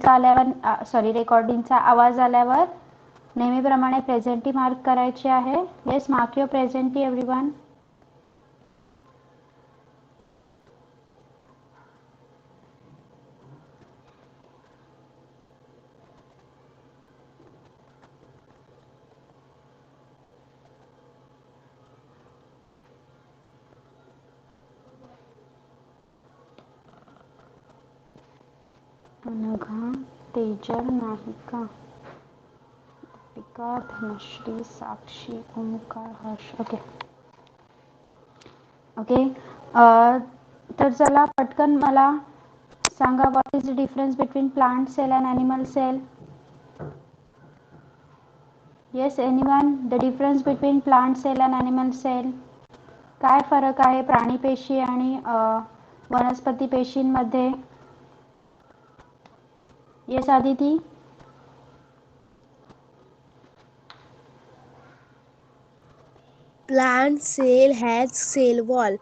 रेकॉर्डिंगचा आल्यावर रेकॉर्डिंगचा आवाज आल्यावर नेहमीप्रमाणे प्रेझेंटी मार्क करायची आहे. Yes, mark your presenty everyone. Anagha, Tejal, Nahika, Deepika, Dhanashree, Sakshi, Omkar, Harsh. Okay okay. तर चला पटकन मला सांगा, what is the difference between plant cell and animal cell. Yes, anyone? The difference between plant cell and animal cell. काय फरक आहे प्राणी पेशी आणि वनस्पती पेशींमध्ये? Yes Aditi. Plant cell has cell wall,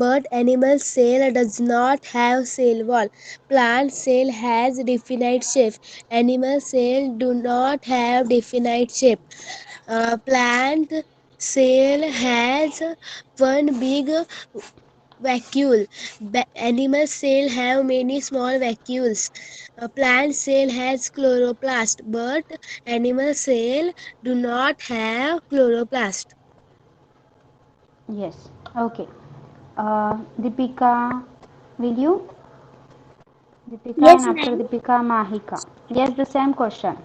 but animal cell does not have cell wall. Plant cell has definite shape. Animal cell do not have definite shape. Plant cell has one big vacuole. Animal cell have many small vacuoles. Plant cell has chloroplast, but animal cell do not have chloroplast. Yes, okay. Deepika, will you? Deepika, Yes, and after ma'am. Deepika, Mahika. Yes, the same question.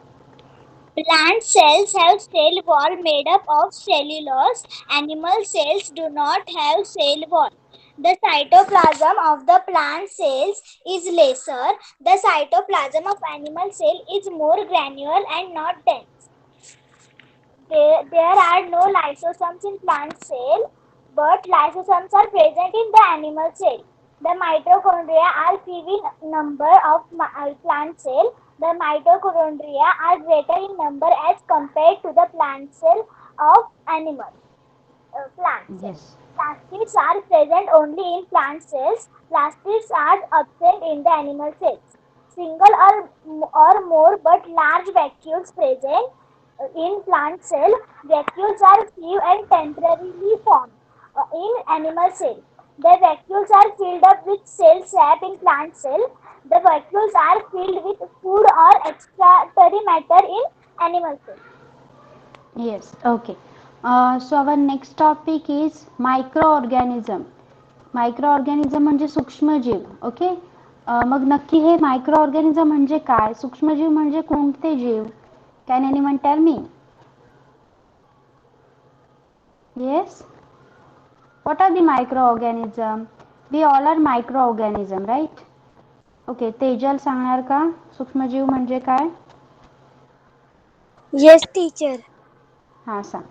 Plant cells have cell wall made up of cellulose. Animal cells do not have cell wall. The cytoplasm of the plant cells is lesser. The cytoplasm of animal cell is more granular and not dense. There are no lysosomes in plant cell, but lysosomes are present in the animal cell. The mitochondria are few in number of plant cell. The mitochondria are greater in number as compared to the plant cell of animal plant cell. Yes. Plastids are present only in plant cells. Plastids are absent in the animal cells. Single or more but large vacuoles present in plant cell. Vacuoles are few and temporarily formed in animal cell. The vacuoles are filled up with cell sap in plant cell. The vacuoles are filled with food or excretory matter in animal cell. Yes, okay. So our next topic is microorganism. मायक्रोऑर्गॅनिझम म्हणजे सूक्ष्मजीव. Okay. मग नक्की हे मायक्रोऑर्गॅनिझम म्हणजे काय? सूक्ष्मजीव म्हणजे कोणते जीव? Can anyone tell me? Yes. What are the microorganism? We all are microorganism, right? Okay. Tejal सांगणार का सूक्ष्मजीव म्हणजे काय? Yes, teacher. हां, सांग.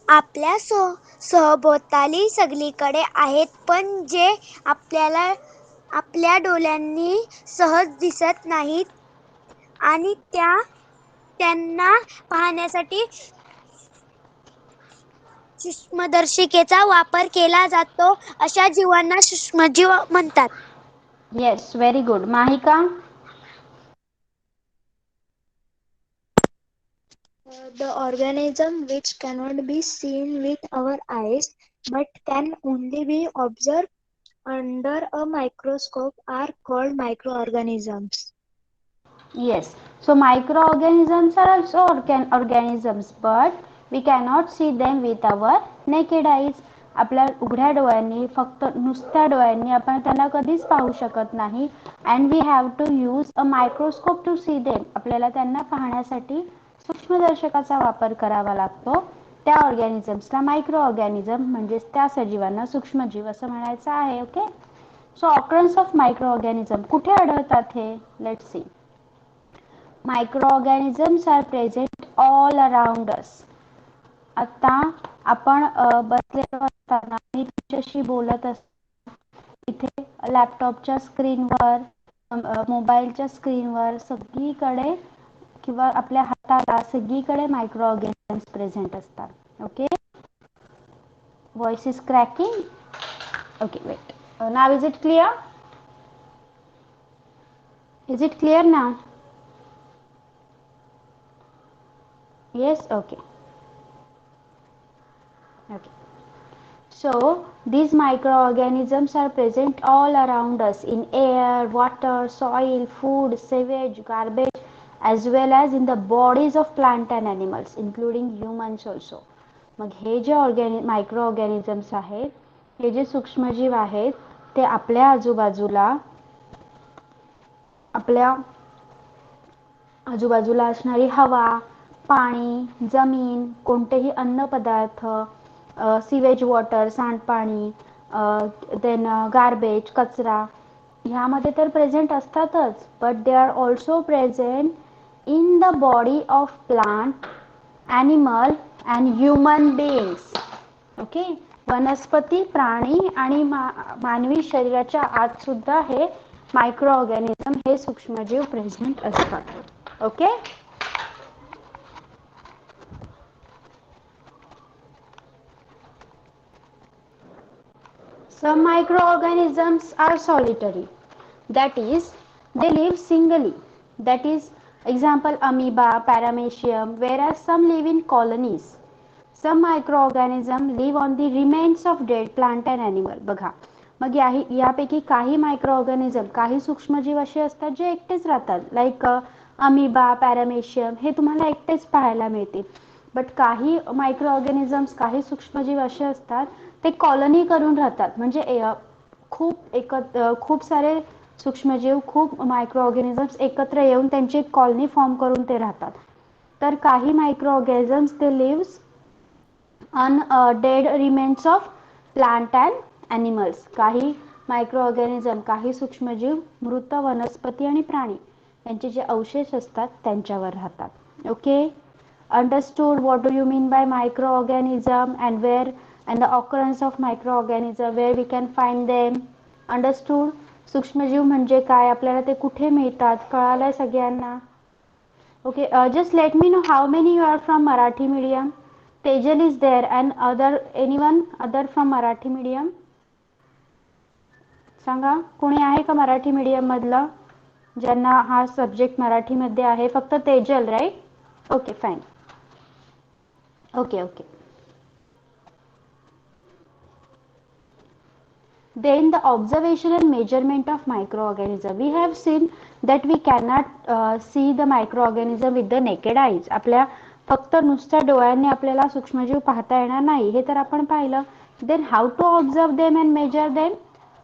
आपल्या सभोवताली सगळीकडे आहेत, पण जे आपल्याला आपल्या डोळ्यांनी सहज दिसत नाहीत आणि त्यांना पाहण्यासाठी सूक्ष्मदर्शिकेचा वापर केला जातो, अशा जीवांना सूक्ष्मजीव म्हणतात. Yes, very good. Mahika? The organism which cannot be seen with our eyes but can only be observed under a microscope are called microorganisms. Yes. So microorganisms are also organisms, but we cannot see them with our naked eyes. आपल्या उघड्या डोळ्यांनी, फक्त नुसत्या डोळ्यांनी आपण त्यांना कधीच पाहू शकत नाही. And we have to use a microscope to see them. आपल्याला त्यांना पाहण्यासाठी सूक्ष्मदर्शकाचा वापर करावा लागतो. त्या ऑर्गॅनिझम्सला मायक्रो ऑर्गॅनिझम म्हणजे त्या सजीवांना सूक्ष्मजीव असं म्हणायचं आहे. Okay. So occurrence of micro organism कुठे आढळतात हे? Let's see. Microorganisms are present all around us. आता आपण बसलेलो असताना मी तुमच्याशी बोलत असताना इथे लॅपटॉपच्या स्क्रीनवर, मोबाईलच्या स्क्रीनवर सगळीकडे किंवा आपल्या हाताला सगळीकडे मायक्रो ऑर्गॅनिझम्स प्रेझेंट असतात. Okay. Voice is cracking. Okay, wait. Now is it clear? Is it clear now? Yes, okay. Okay. So these microorganisms are present all around us in air, water, soil, food, sewage, garbage, as well as in the bodies of plant and animals, including humans also. मग हे जे मायक्रोऑर्गॅनिझम्स आहेत, हे जे सूक्ष्मजीव आहेत, ते आपल्या आजूबाजूला असणारी हवा, पाणी, जमीन, कोणतेही अन्नपदार्थ, सिवेज वॉटर, सांडपाणी, देन गार्बेज, कचरा, ह्यामध्ये तर प्रेझेंट असतातच, but they are also present in the body of plant, animal and human beings. Okay, वनस्पती, प्राणी आणि मानवी शरीराच्या आत सुद्धा हे मायक्रो ऑर्गॅनिझम, हे सूक्ष्मजीव प्रेझेंट असतात. Okay. Some microorganisms are solitary, that is, they live singly, that is, example amoeba, paramecium, whereas some live in colonies. Some microorganisms live on the remains of dead plant and animal. बघा, मग यापैकी काही microorganism, काही सूक्ष्मजीव असे असतात जे एकटेच राहतात, लाईक अमिबा, पॅरामेशियम, हे तुम्हाला एकटेच पाहायला मिळतील. बट काही मायक्रोऑर्गॅनिझम्स, काही सूक्ष्मजीव असे असतात ते कॉलनी करून राहतात, म्हणजे खूप सारे सूक्ष्मजीव, खूप मायक्रोऑर्गॅनिझम्स एकत्र येऊन त्यांची एक कॉलनी फॉर्म करून ते राहतात. तर काही मायक्रोऑर्गॅनिझम्स ते lives on dead remains of plant and animals. काही मायक्रोऑर्गॅनिझम, काही सूक्ष्मजीव मृत वनस्पती आणि प्राणी यांचे जे अवशेष असतात त्यांच्यावर राहतात. Okay. Understood what do you mean by microorganism and the occurrence of microorganism, where we can find them. Understood. सूक्ष्मजीव म्हणजे काय, आपल्याला ते कुठे मिळतात, कळालंय सगळ्यांना? Okay, just let me know how many you are from Marathi medium. Tejal is there and anyone other from Marathi medium? सांगा, कोणी आहे का मराठी मीडियम मधलं ज्यांना हा सब्जेक्ट मराठी मध्ये आहे? फक्त Tejal, right? Okay, fine. Okay. Then the observation and measurement of microorganism. We have seen that we cannot see the microorganism with the naked eyes. आपल्या फक्त नुसत्या डोळ्यांनी आपल्याला सूक्ष्मजीव पाहता येणार नाही, हे तर आपण पाहिलं. Then how to observe them and measure them?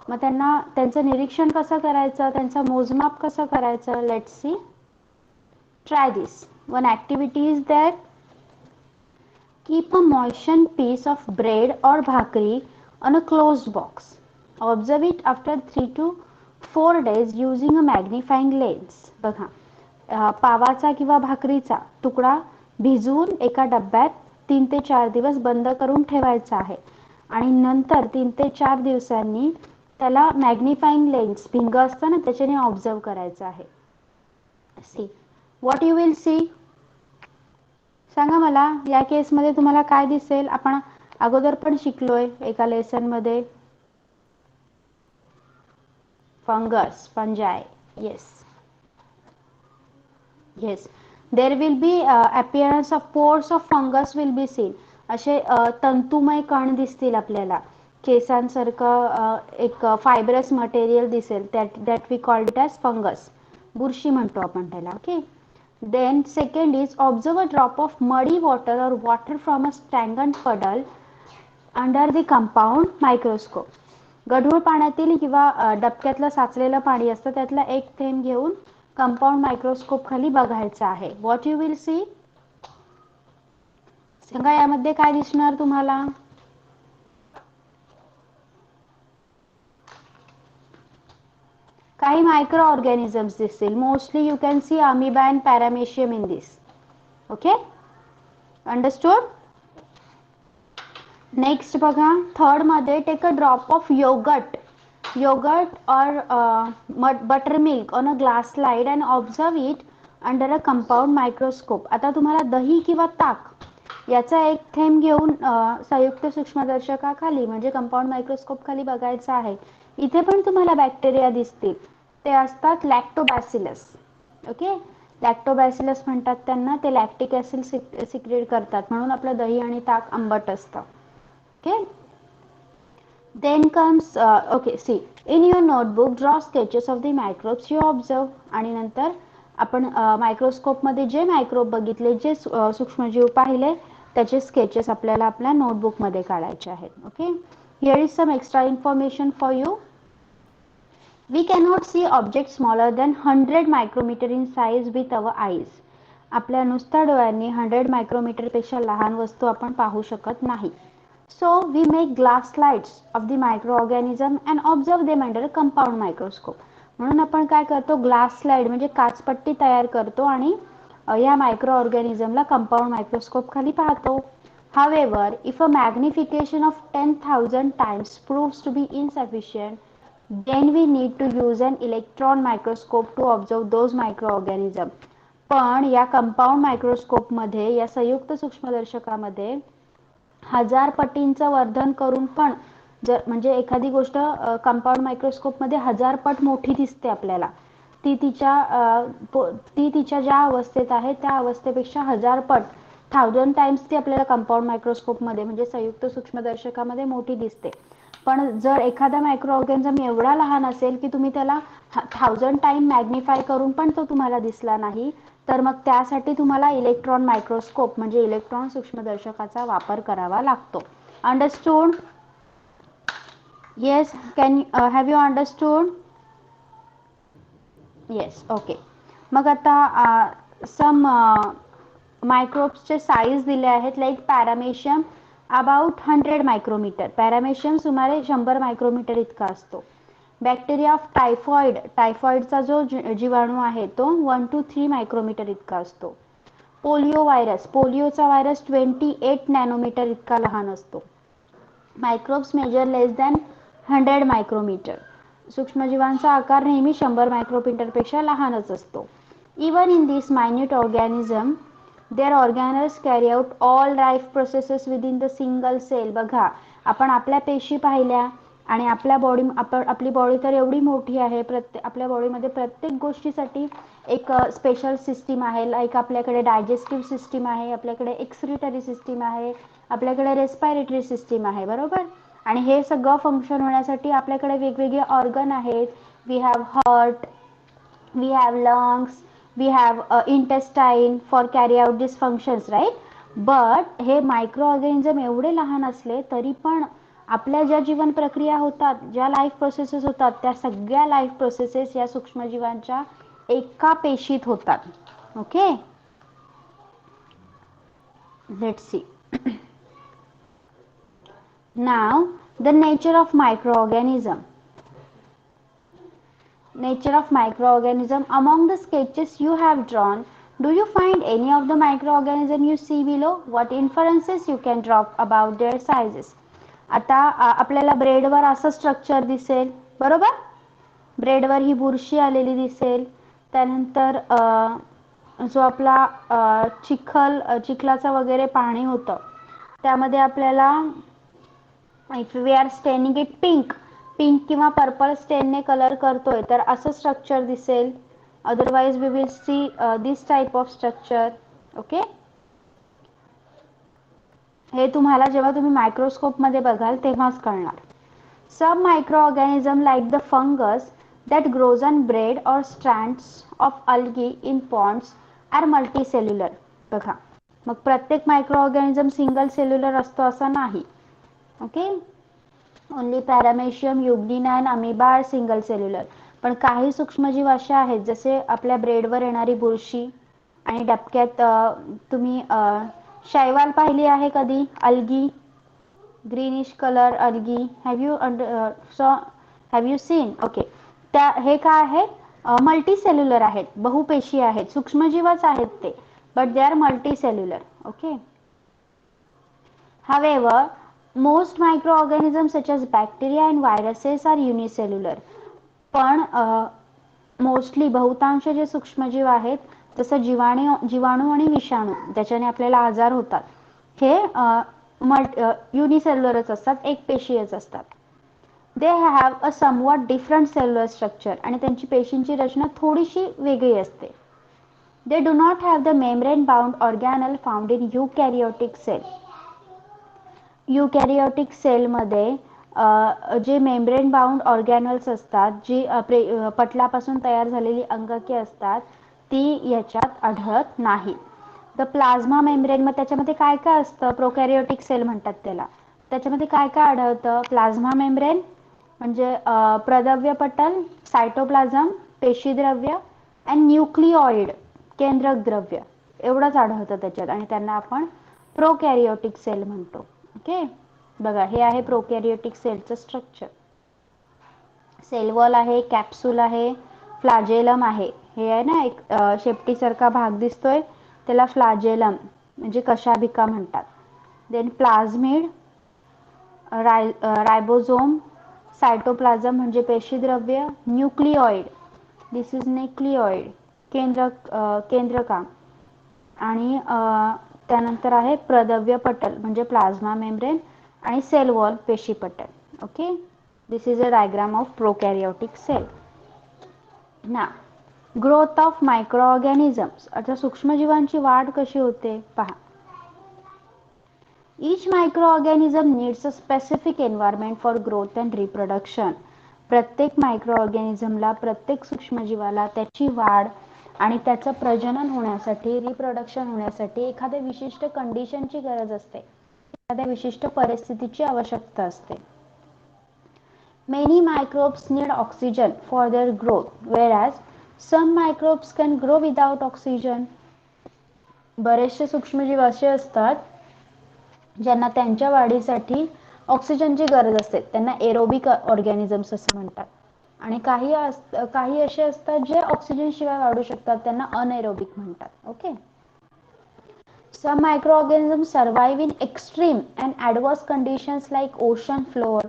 मग त्यांचं निरीक्षण कसं करायचं, त्यांचं मोजमाप कसं करायचं? Let's see. Try this. One activity is that keep a moistened piece of bread or bhakri on a closed box. Observe it after 3 to 4 days using a magnifying lens. बघा, पावाचा किंवा भाकरीचा तुकडा भिजवून एका डब्यात 3 ते 4 दिवस बंद करून ठेवायचा आहे आणि नंतर 3 ते 4 दिवसांनी त्याला मॅग्निफाईंग लेन्स, भिंग असतं ना, त्याच्याने ऑब्झर्व करायचं आहे. See what you will see. सांगा मला, या केसमध्ये तुम्हाला काय दिसेल? आपण अगोदर पण शिकलोय एका लेसन मध्ये. Fungus, फंजाय. yes there will be appearance of pores of fungus will be seen. असे तंतुमय कण दिसतील आपल्याला, केसांसारखं एक फायब्रस मटेरियल दिसेल, that we call it as fungus. बुरशी म्हणतो आपण त्याला. Okay. Then second is observe a drop of muddy water or water from a stagnant puddle under the compound microscope. गढूळ पाण्यातील किंवा डबक्यातलं साचलेलं पाणी असतं, त्यातला एक थेंब घेऊन कंपाऊंड मायक्रोस्कोप खाली बघायचं आहे. What you will see. सांगा, यामध्ये काय दिसणार तुम्हाला? काही मायक्रो ऑर्गॅनिझम्स दिसतील. Mostly you can see amoeba and paramecium in this. Okay, understood. Next बघा, थर्ड मध्ये take a drop of yoghurt or buttermilk on a glass slide and observe it under a compound microscope. आता तुम्हाला दही किंवा ताक याचा एक थेंब घेऊन संयुक्त सूक्ष्मदर्शकाखाली म्हणजे कंपाऊंड मायक्रोस्कोप खाली बघायचं आहे. इथे पण तुम्हाला बॅक्टेरिया दिसतील. ते असतात लॅक्टोबॅसिलस. ओके, लॅक्टोबॅसिलस म्हणतात त्यांना. ते लॅक्टिक ॲसिड सिक्रेट करतात, म्हणून आपलं दही आणि ताक आंबट असतं. Okay, then comes okay, see, in your notebook draw sketches of the microbes you observe. आणि नंतर आपण मायक्रोस्कोप मध्ये जे मायक्रोब बघितले, जे सूक्ष्मजीव पाहिले, त्याचे स्केचेस आपल्याला आपल्या नोटबुक मध्ये काढायचे आहेत. Okay, here is some extra information for you. We cannot see objects smaller than 100 micrometer in size with our eyes. आपल्या नुसत्या डोळ्यांनी 100 मायक्रोमीटर पेक्षा लहान वस्तू आपण पाहू शकत नाही. So we make glass slides of the microorganism and observe them under a compound microscope. म्हणून आपण काय करतो, ग्लास स्लाइड म्हणजे काचपट्टी तयार करतो आणि या मायक्रोऑर्गॅनिझमला कंपाऊंड मायक्रोस्कोप खाली पाहतो. However, if a magnification of 10,000 times proves to be insufficient, then we need to use an electron microscope to observe those microorganisms. पण या कंपाऊंड मायक्रोस्कोप मध्ये, या संयुक्त सूक्ष्मदर्शकामध्ये 1000 पटींचं वर्धन करून पण जर म्हणजे एखादी गोष्ट कंपाऊंड मायक्रोस्कोप मध्ये 1000 पट मोठी दिसते आपल्याला, ती तिच्या ज्या अवस्थेत आहे त्या अवस्थेपेक्षा 1000 पट 1000 टाइम्स ती आपल्याला कंपाऊंड मायक्रोस्कोप मध्ये म्हणजे संयुक्त सूक्ष्मदर्शकामध्ये मोठी दिसते. पण जर एखादा मायक्रोऑर्गॅनिझम एवढा लहान असेल की तुम्ही त्याला 1000 टाइम मॅग्निफाय करून पण तो तुम्हाला दिसला नाही, तर मग त्यासाठी तुम्हाला इलेक्ट्रॉन मायक्रोस्कोप म्हणजे इलेक्ट्रॉन सूक्ष्मदर्शकाचा वापर करावा लागतो. Understood? Yes, can have you understood? Yes, okay. मग आता सम मायक्रोब्सचे साईज दिले आहेत. Like paramecium about 100 micrometre. Paramecium सुमारे 100 मायक्रोमीटर इतका असतो. बॅक्टेरिया ऑफ टायफॉइड, टायफॉइडचा जो जीवाणू आहे तो 1 to 3 मायक्रोमीटर इतका असतो. पोलिओ व्हायरस, पोलिओचा व्हायरस 28 नॅनोमीटर इतका लहान असतो. Microbes measure less than 100 micrometre. सूक्ष्मजीवांचा आकार नेहमी 100 मायक्रोमीटर पेक्षा लहानच असतो. Even in this minute organism their organelles carry out all life processes within the single cell. बघा, आपण आपल्या पेशी पाहिल्या आणि आपली बॉडी तर एवढी मोठी आहे, आपल्या बॉडीमध्ये प्रत्येक गोष्टीसाठी एक स्पेशल सिस्टीम आहे. लाईक आपल्याकडे डायजेस्टिव्ह सिस्टीम आहे, आपल्याकडे एक्सक्रिटरी सिस्टीम आहे, आपल्याकडे रेस्पायरेटरी सिस्टीम आहे, बरोबर. आणि हे सगळं फंक्शन होण्यासाठी आपल्याकडे वेगवेगळे ऑर्गन आहेत. We have heart, we have lungs, we have intestine for carry out these functions, right? But हे मायक्रो ऑर्गॅनिझम एवढे लहान असले तरी पण आपल्या ज्या जीवन प्रक्रिया होतात, ज्या लाईफ प्रोसेसेस होतात, त्या सगळ्या लाईफ प्रोसेसेस या सूक्ष्मजीवांच्या एका पेशीत होतात. Okay, let's see. नाव the nature of microorganism. Nature of microorganism. Among the sketches you have drawn, do you find any of the microorganism you see below? What inferences you can draw about their sizes? आता आपल्याला ब्रेडवर असं structure दिसेल, बरोबर. ब्रेडवर ही बुरशी आलेली दिसेल. त्यानंतर जो आपला चिखलाचं वगैरे पाणी होतं त्यामध्ये आपल्याला if we are staining it pink किंवा पर्पल स्टेनने कलर करतोय तर असं स्ट्रक्चर दिसेल. Otherwise we will see this type of structure. Okay, हे तुम्हाला जेव्हा तुम्ही मायक्रोस्कोप मध्ये बघाल तेव्हाच कळणार. Some microorganism like the fungus that grows on bread or strands of algae in ponds are multicellular. बघा, मग प्रत्येक मायक्रोऑर्गॅनिझम सिंगल सेल्युलर असतो असं नाही. ओके, ओनली पॅरामेशियम, युग्निना आणि अमिबा आर सिंगल सेल्युलर. पण काही सूक्ष्मजीव असे आहेत जसे आपल्या ब्रेडवर येणारी बुरशी आणि डबक्यात तुम्ही शैवाल पाहिली आहे कधी? Algae, greenish colour algae. Have you seen? Okay, हे काय आहे? मल्टी सेल्युलर आहेत, बहुपेशी आहेत, सूक्ष्मजीवच आहेत ते, but they are multi cellular. Okay, however most microorganisms such as bacteria and viruses are unicellular. पण मोस्टली बहुतांश जे सूक्ष्मजीव आहेत जसं जीवाणू आणि विषाणू ज्याच्याने आपल्याला आजार होतात हे युनिसेल्युलरच असतात, एक पेशीयच असतात. They have a somewhat different cellular structure आणि त्यांची पेशींची रचना थोडीशी वेगळी असते. They do not have the membrane bound organelle found in eukaryotic cell. Eukaryotic सेलमध्ये जे मेम्ब्रेन बाउंड ऑर्गॅनल्स असतात, जी पटलापासून तयार झालेली अंगके असतात, ती याच्यात आढळत नाही. द प्लाझ्मा मेम्ब्रेन, मग त्याच्यामध्ये काय काय असतं, प्रोकॅरियोटिक सेल म्हणतात त्याला. त्याच्यामध्ये काय काय आढळतं, प्लाझ्मा मेम्ब्रेन म्हणजे प्रद्रव्य पटल, सायटोप्लाझम पेशीद्रव्य अँड न्यूक्लिओइड केंद्रक द्रव्य एवढंच आढळतं त्याच्यात आणि त्यांना आपण प्रोकॅरियोटिक सेल म्हणतो. ओके, बघा हे आहे प्रोकॅरियोटिक सेलचं स्ट्रक्चर. सेल वॉल आहे, कॅप्सूल आहे, फ्लॅजेलम आहे. हे आहे ना एक शेपटीसारखा भाग दिसतोय त्याला फ्लॅजेलम म्हणजे कशाभिका म्हणतात. देन प्लाझमिड, रायबोझोम, सायटोप्लाझम म्हणजे पेशीद्रव्य, न्यूक्लिओइड दिस इज न्यूक्लिओइड केंद्रका आणि त्यानंतर आहे प्रद्रव्य पटल म्हणजे प्लाझ्मा मेम्ब्रेन आणि सेल वॉल पेशी पटल. Okay, this is a diagram of prokaryotic cell. ना ग्रोथ ऑफ मायक्रोऑर्गॅनिझम्स, आता सूक्ष्मजीवांची वाढ कशी होते पहा. Each microorganism needs a specific environment for growth and reproduction. प्रत्येक मायक्रोऑर्गॅनिझमला, प्रत्येक सूक्ष्मजीवाला त्याची वाढ आणि त्याचं प्रजनन होण्यासाठी, रिप्रोडक्शन होण्यासाठी एखाद्या विशिष्ट कंडिशनची गरज असते, एखाद्या विशिष्ट परिस्थितीची आवश्यकता असते. Many microbes need oxygen for their growth, whereas some microbes can grow without oxygen. बरेचसे सूक्ष्मजीव असे असतात ज्यांना त्यांच्या वाढीसाठी ऑक्सिजनची गरज असते, त्यांना एरोबिक ऑर्गॅनिझम्स असं म्हणतात. आणि काही असे असतात जे ऑक्सिजन शिवाय वाढू शकतात, त्यांना अनएरोबिक म्हणतात. Okay, some microorganisms survive in extreme and adverse conditions like ocean floor,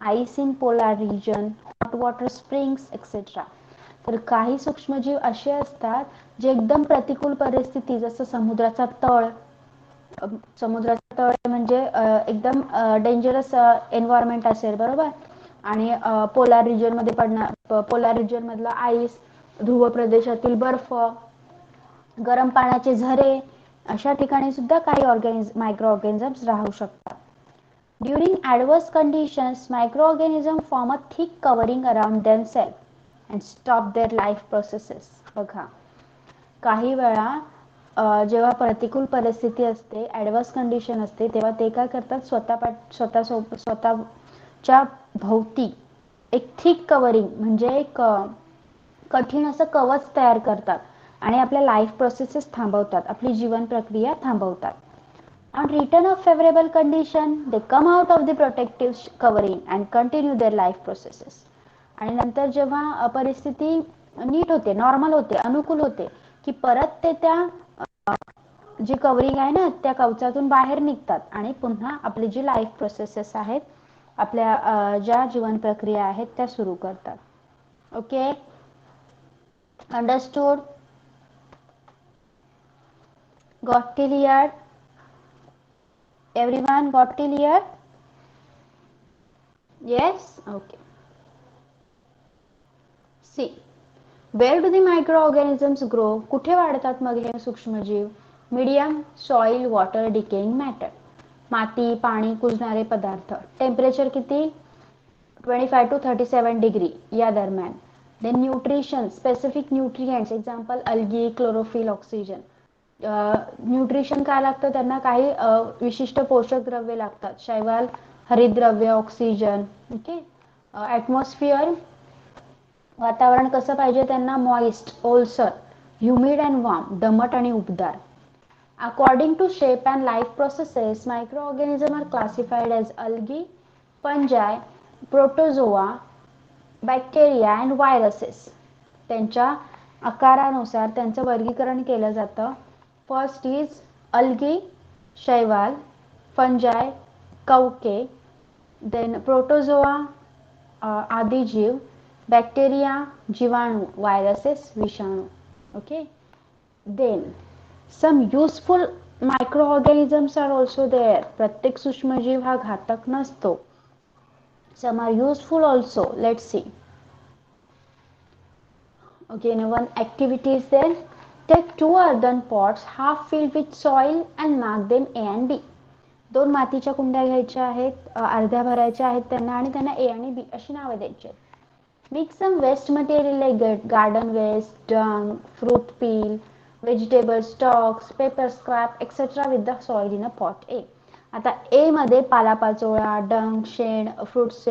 ice in polar region, hot water springs etc. तर काही सूक्ष्मजीव असे असतात जे एकदम प्रतिकूल परिस्थिती, जसं समुद्राचा तळ, समुद्राचा तळ म्हणजे एकदम डेंजरस एन्व्हायरमेंट असेल, बरोबर, आणि पोलार रिजन मध्ये पोलार रिजन मधला आईस, ध्रुव प्रदेशातील बर्फ, गरम पाण्याचे झरे, अशा ठिकाणी सुद्धा काही मायक्रो ऑर्गॅनिझम्स राहू शकतात. During adverse conditions microorganism form a thick covering around themselves and stop their life processes. बघा, काही वेळा जेव्हा प्रतिकूल परिस्थिती असते, ॲडवर्स कंडिशन असते, तेव्हा ते काय करतात, स्वतःच्या भोवती एक थिक कवरिंग म्हणजे एक कठीण असं कवच तयार करतात आणि आपल्या लाईफ प्रोसेसेस थांबवतात, आपली जीवन प्रक्रिया थांबवतात. On return of favorable condition, they come out of the protective covering and continue their life processes. आणि नंतर जेव्हा परिस्थिती नीट होते, नॉर्मल होते, अनुकूल होते, की परत ते त्या जी कवरिंग आहे ना त्या कवचातून बाहेर निघतात आणि पुन्हा आपली जी लाईफ प्रोसेसेस आहेत, आपल्या ज्या जीवन प्रक्रिया आहेत त्या सुरू करतात. Okay, understood, got clear, everyone got clear? Yes, okay. See, where do the microorganisms grow? कुठे वाढतात मग हे सूक्ष्मजीव? Medium, soil, water, decaying matter, माती, पाणी, कुजणारे पदार्थ. टेम्परेचर किती, 25 to 37 डिग्री या दरम्यान. Then nutrition, specific nutrients, example algae, chlorophyll, oxygen. Nutrition काय लागतं त्यांना, काही विशिष्ट पोषक द्रव्ये लागतात, शैवाल, हरितद्रव्य, ऑक्सिजन. ओके, ॲटमॉस्फिअर, वातावरण कसं पाहिजे त्यांना, मॉइस्ट, ओलसर, ह्युमिड अँड वार्म, दमट आणि उबदार. According to shape and life processes, microorganisms are classified as algae, fungi, protozoa, bacteria and viruses. त्यांच्या आकारानुसार त्यांचं वर्गीकरण केलं जातं. फर्स्ट इज अल्गी, शैवाल, फंजाय, कवके, देन प्रोटोझोआ, आदिजीव, बॅक्टेरिया, जीवाणू, व्हायरसेस, विषाणू. Okay, then some useful microorganisms are also there. प्रत्येक सूक्ष्मजीव हा घातक नसतो. Some are useful also. Let's see. Okay, now one activity is there. Take 2 earthen pots half filled with soil and mark them A and B. 2 मातीच्या कुंड्या घ्यायच्या आहेत, अर्ध्या भरायच्या आहेत त्यांना, आणि त्यांना A आणि B अशी नावे द्यायची आहेत. Mix some waste material like garden waste, dung, fruit peel, vegetable stalks, paper scrap, etc. with the soil in a pot A. आता A मध्ये पालापाचोळा, डंग, शेण, फ्रुट्स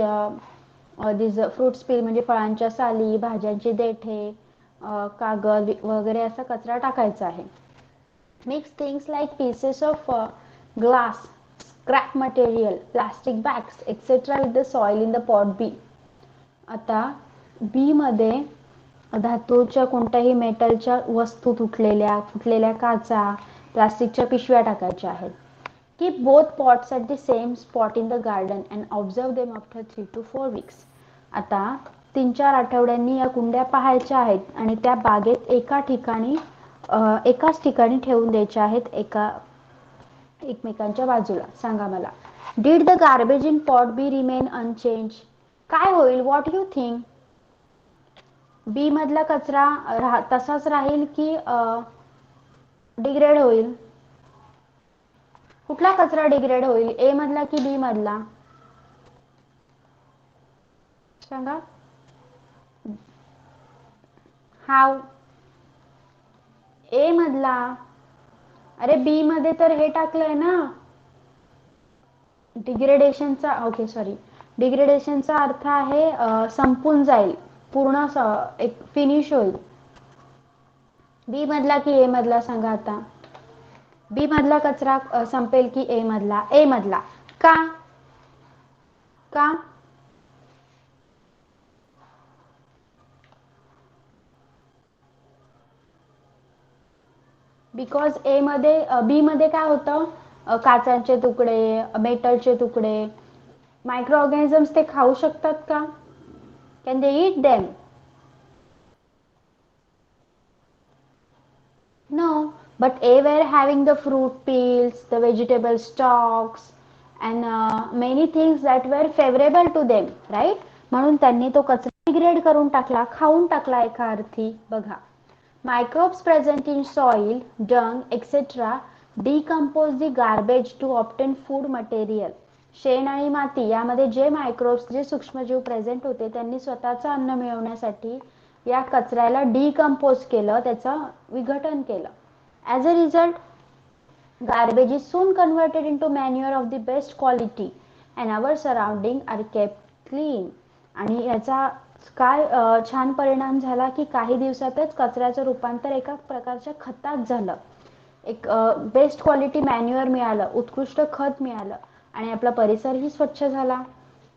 पील म्हणजे फळांच्या साली, भाज्यांची देठे, कागद वगैरे असा कचरा टाकायचा आहे. Mix things like pieces of glass, scrap material, plastic bags, etc. with the soil in the pot B. आता बी मध्ये धातूच्या कोणत्याही मेटलच्या वस्तू, फुटलेल्या काचा, प्लास्टिकच्या पिशव्या टाकायच्या आहेत. Keep both pots at the same spot in the garden and observe them after 3 to 4 weeks. आता 3-4 आठवड्यांनी या कुंड्या पाहायच्या आहेत आणि त्या बागेत एकाच ठिकाणी ठेवून द्यायच्या आहेत, एकमेकांच्या बाजूला. सांगा मला. Did the garbage in pot B remain unchanged? काय होईल? What you think? बी मधला कचरा तसाच राहील की डिग्रेड होईल? कुठला कचरा डिग्रेड होईल? ए मधला की बी मधला? सांगा. हाव? ए मधला. अरे बी मध्ये तर हे टाकलंय ना डिग्रेडेशनचा. ओके सॉरी, डिग्रेडेशनचा अर्थ आहे संपून जाईल, पूर्ण एक फिनिश होईल. बी मधला की ए मधला? सांगा आता. बी मधला कचरा संपेल की ए मधला? ए मधला. का? का? बिकॉज बी मध्ये काय होतं? काचांचे तुकडे, मेटलचे तुकडे. मायक्रो ऑर्गॅनिझम्स ते खाऊ शकतात का? Can they eat them? No, but A were having the fruit peels, the vegetable stalks and many things that were favorable to them, right? म्हणून त्यांनी तो कचरा डिग्रेड करून टाकला, खाऊन टाकला एका अर्थी. बघा, microbes present in soil, dung, etc. decompose the garbage to obtain food material. शेण आणि माती यामध्ये जे मायक्रोब्स, जे सूक्ष्मजीव प्रेझेंट होते, त्यांनी स्वतःचं अन्न मिळवण्यासाठी या कचऱ्याला डिकंपोज केलं, त्याचं विघटन केलं. As a result garbage is soon converted into manure of the best quality and our surrounding are kept clean. आणि याचा काय छान परिणाम झाला की काही दिवसातच कचऱ्याचं रूपांतर एका प्रकारच्या खतात झालं. एक बेस्ट क्वालिटी मॅन्युअर मिळालं, उत्कृष्ट खत मिळालं आणि आपला परिसरही स्वच्छ झाला.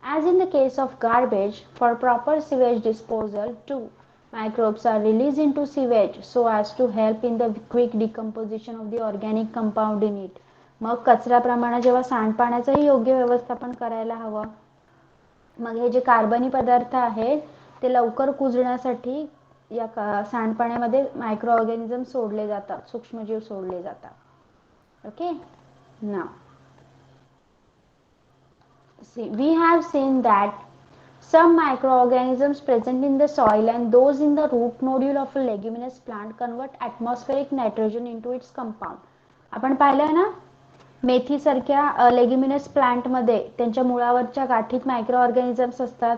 As in the case of garbage, for proper sewage disposal too, microbes are released into sewage so as to help in the quick decomposition of the organic compound in it. मग कचऱ्याप्रमाणे जेव्हा सांडपाण्याचंही योग्य व्यवस्थापन करायला हवं, मग हे जे कार्बनी पदार्थ आहेत ते लवकर कुजण्यासाठी या सांडपाण्यामध्ये मायक्रो ऑर्गॅनिझम सोडले जातात, सूक्ष्मजीव सोडले जातात. Okay, now see, we have seen that some microorganisms present in the soil and those in the root nodule of a leguminous plant convert atmospheric nitrogen into its compound. आपण पाहिलं ना, मेथी सारख्या leguminous plant मध्ये त्यांच्या मुळावरच्या गाठीत micro organisms असतात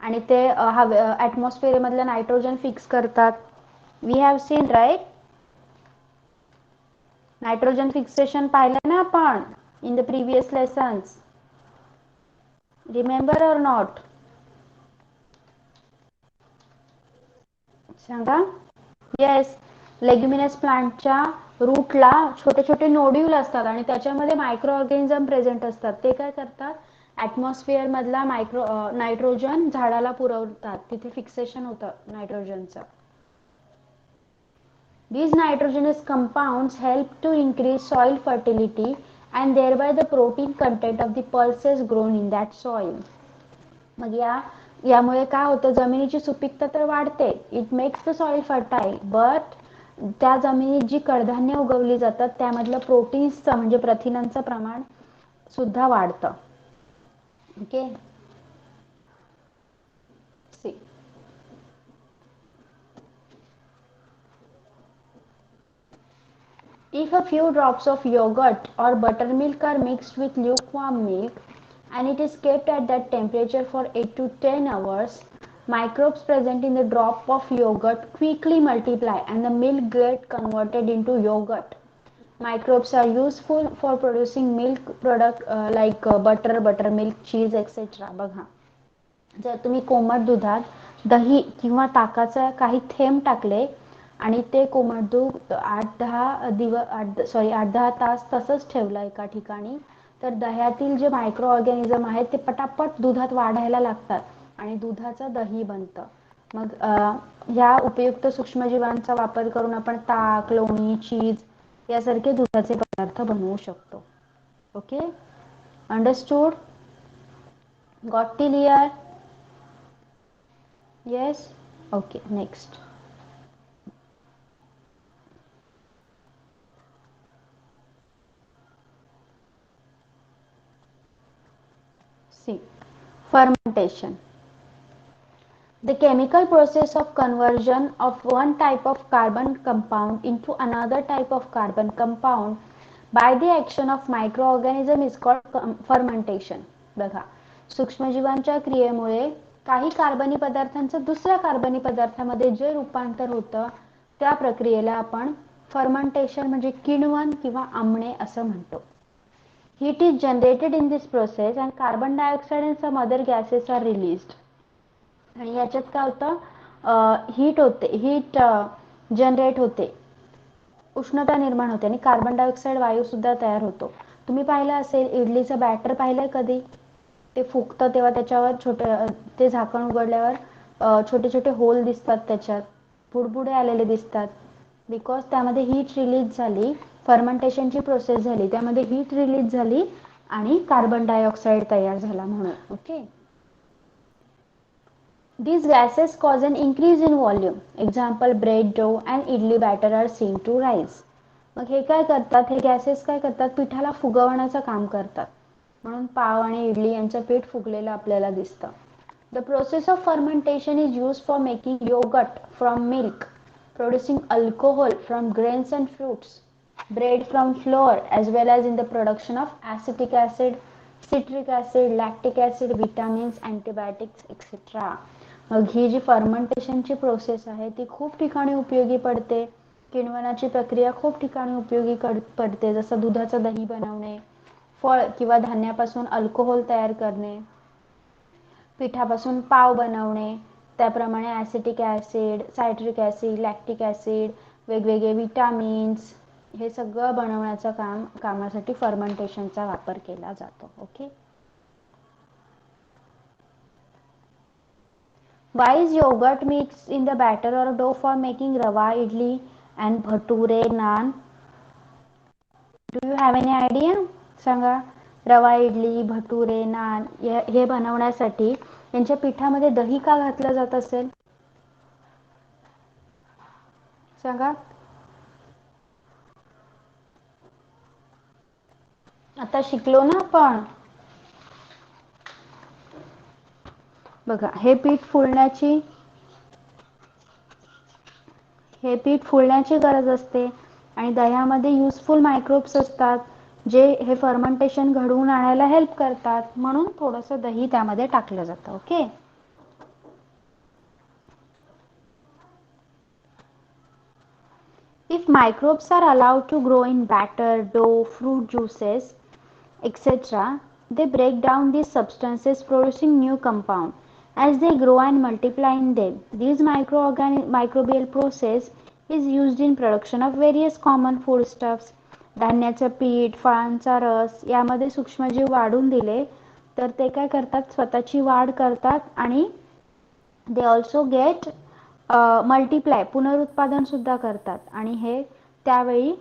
आणि ते atmosphere मधलं नायट्रोजन फिक्स करतात. We have seen, right? Nitrogen fixation पाहिलं ना आपण in the previous lessons. Remember or not? सांगा. येस, लेग्युमिनस प्लांटच्या रूटला छोटे छोटे नोड्यूल असतात आणि त्याच्यामध्ये मायक्रो ऑर्गॅनिझम प्रेझेंट असतात. ते काय करतात? ॲटमॉस्फिअर मधला नायट्रोजन झाडाला पुरवतात, तिथे फिक्सेशन होतं नायट्रोजनचं. These nitrogenous compounds help to increase soil fertility and thereby the protein content of the pulses grown in that soil. मग यामुळे काय होतं? जमिनीची सुपीकता तर वाढते. It makes the soil fertile, but त्या जमिनीत जी कडधान्य उगवली जातात त्यामधलं प्रोटीन्सचं म्हणजे प्रथिनांचं प्रमाण सुद्धा वाढतं. Okay, If a few drops of yogurt or buttermilk are mixed with lukewarm milk and it is kept at that temperature for 8 to 10 hours, microbes present in the drop of yogurt quickly multiply and the milk get converted into yogurt. Microbes are useful for producing milk product like butter, buttermilk, cheese, etc. बघा, जर तुम्ही कोमट दुधात दही किंवा ताकाचा काही थेंब टाकले आणि ते कोमट दूध 8-10 तास तसंच ठेवलं एका ठिकाणी, तर दह्यातील जे मायक्रो ऑर्गॅनिझम आहेत ते पटापट दुधात वाढायला लागतात आणि दुधाचं दही बनतं. मग ह्या उपयुक्त सूक्ष्मजीवांचा वापर करून आपण ताक, लोणी, चीज यासारखे दुधाचे पदार्थ बनवू शकतो. Okay, understood? Got till here? Yes? Okay, next. See, fermentation. The chemical process of conversion of one type of carbon compound into another type of carbon compound by the action of microorganism is called fermentation. बघा, सूक्ष्मजीवांच्या क्रियेमुळे काही कार्बनी पदार्थांचं दुसऱ्या कार्बनी पदार्थामध्ये जे रूपांतर होतं त्या प्रक्रियेला आपण फर्मेंटेशन म्हणजे किण्वन किंवा आंबणे असं म्हणतो. Heat is generated in this process and carbon dioxide and some other gases are released. आणि याच्यात काय होतं, हीट जनरेट होते, उष्णता निर्माण होते आणि कार्बन डायऑक्साईड वायू सुद्धा तयार होतो. तुम्ही पाहिलं असेल इडलीचं बॅटर पाहिलंय कधी? ते फुगतं तेव्हा त्याच्यावर ते झाकण उघडल्यावर छोटे छोटे होल दिसतात, त्याच्यात बुडबुडे आलेले दिसतात, बिकॉज त्यामध्ये हीट रिलीज झाली, फर्मेंटेशनची प्रोसेस झाली, त्यामध्ये हीट रिलीज झाली आणि कार्बन डायऑक्साईड तयार झाला म्हणून. Okay, these gases cause an increase in volume. Example, bread dough and idli batter are seen to rise. मग हे काय करतात, हे गॅसेस काय करतात, पिठाला फुगवण्याचं काम करतात, म्हणून पाव आणि इडली यांचं पीठ फुगलेलं आपल्याला दिसतं. The process of fermentation is used for making yogurt from milk, producing alcohol from grains and fruits, bread from flour, as well as in the production of acetic acid, citric acid, lactic acid, vitamins, antibiotics, etc. मग ही जी फर्मेंटेशनची process आहे ती खूप ठिकाणी उपयोगी पडते. किण्वनाची प्रक्रिया खूप ठिकाणी उपयोगी पडते, जसं दुधाचं दही बनवणे, फळ किंवा धान्यापासून अल्कोहोल तयार करणे, पिठापासून पाव बनवणे, त्याप्रमाणे acetic acid, citric acid, lactic acid, वेगवेगळे विटामिन्स, हे सगळं बनवण्याचं कामासाठी फर्मेंटेशनचा वापर केला जातो. Okay, why is yogurt mixed in the batter or dough for making rava idli and bhature naan? Do you have any idea? सांगा, रवा इडली, भटुरे, नान हे बनवण्यासाठी यांच्या पिठामध्ये दही का घातलं जात असेल? सांगा. आता शिकलो ना आपण. बघा, हे पीठ फुलण्याची गरज असते आणि दह्यामध्ये युजफुल मायक्रोब्स असतात जे हे फर्मेंटेशन घडवून आणायला हेल्प करतात, म्हणून थोडंसं दही त्यामध्ये टाकलं जातं. Okay, if microbes are allowed to grow in batter, dough, fruit juices, etc., they break down these substances producing new compound. As they grow and multiply in them, this microbial process is used in production of various common foodstuffs. धान्याचं पीठ, फळांचा रस यामध्ये सूक्ष्मजीव वाढून दिले तर ते काय करतात, स्वतःची वाढ करतात आणि they also get मल्टिप्लाय, पुनरुत्पादन सुद्धा करतात आणि हे त्यावेळी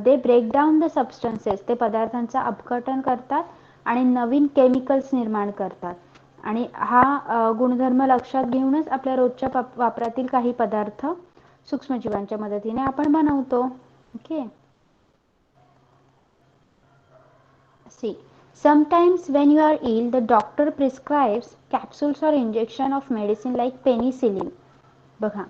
they break down the substances, ते पदार्थांचं अपघटन करतात आणि नवीन केमिकल्स निर्माण करतात. आणि हा गुणधर्म लक्षात घेऊनच आपल्या रोजच्या वापरातील काही पदार्थ सूक्ष्मजीवांच्या मदतीने आपण बनवतो. Okay, see, sometimes when you are ill the doctor prescribes capsules or injection of medicine like penicillin. बघा,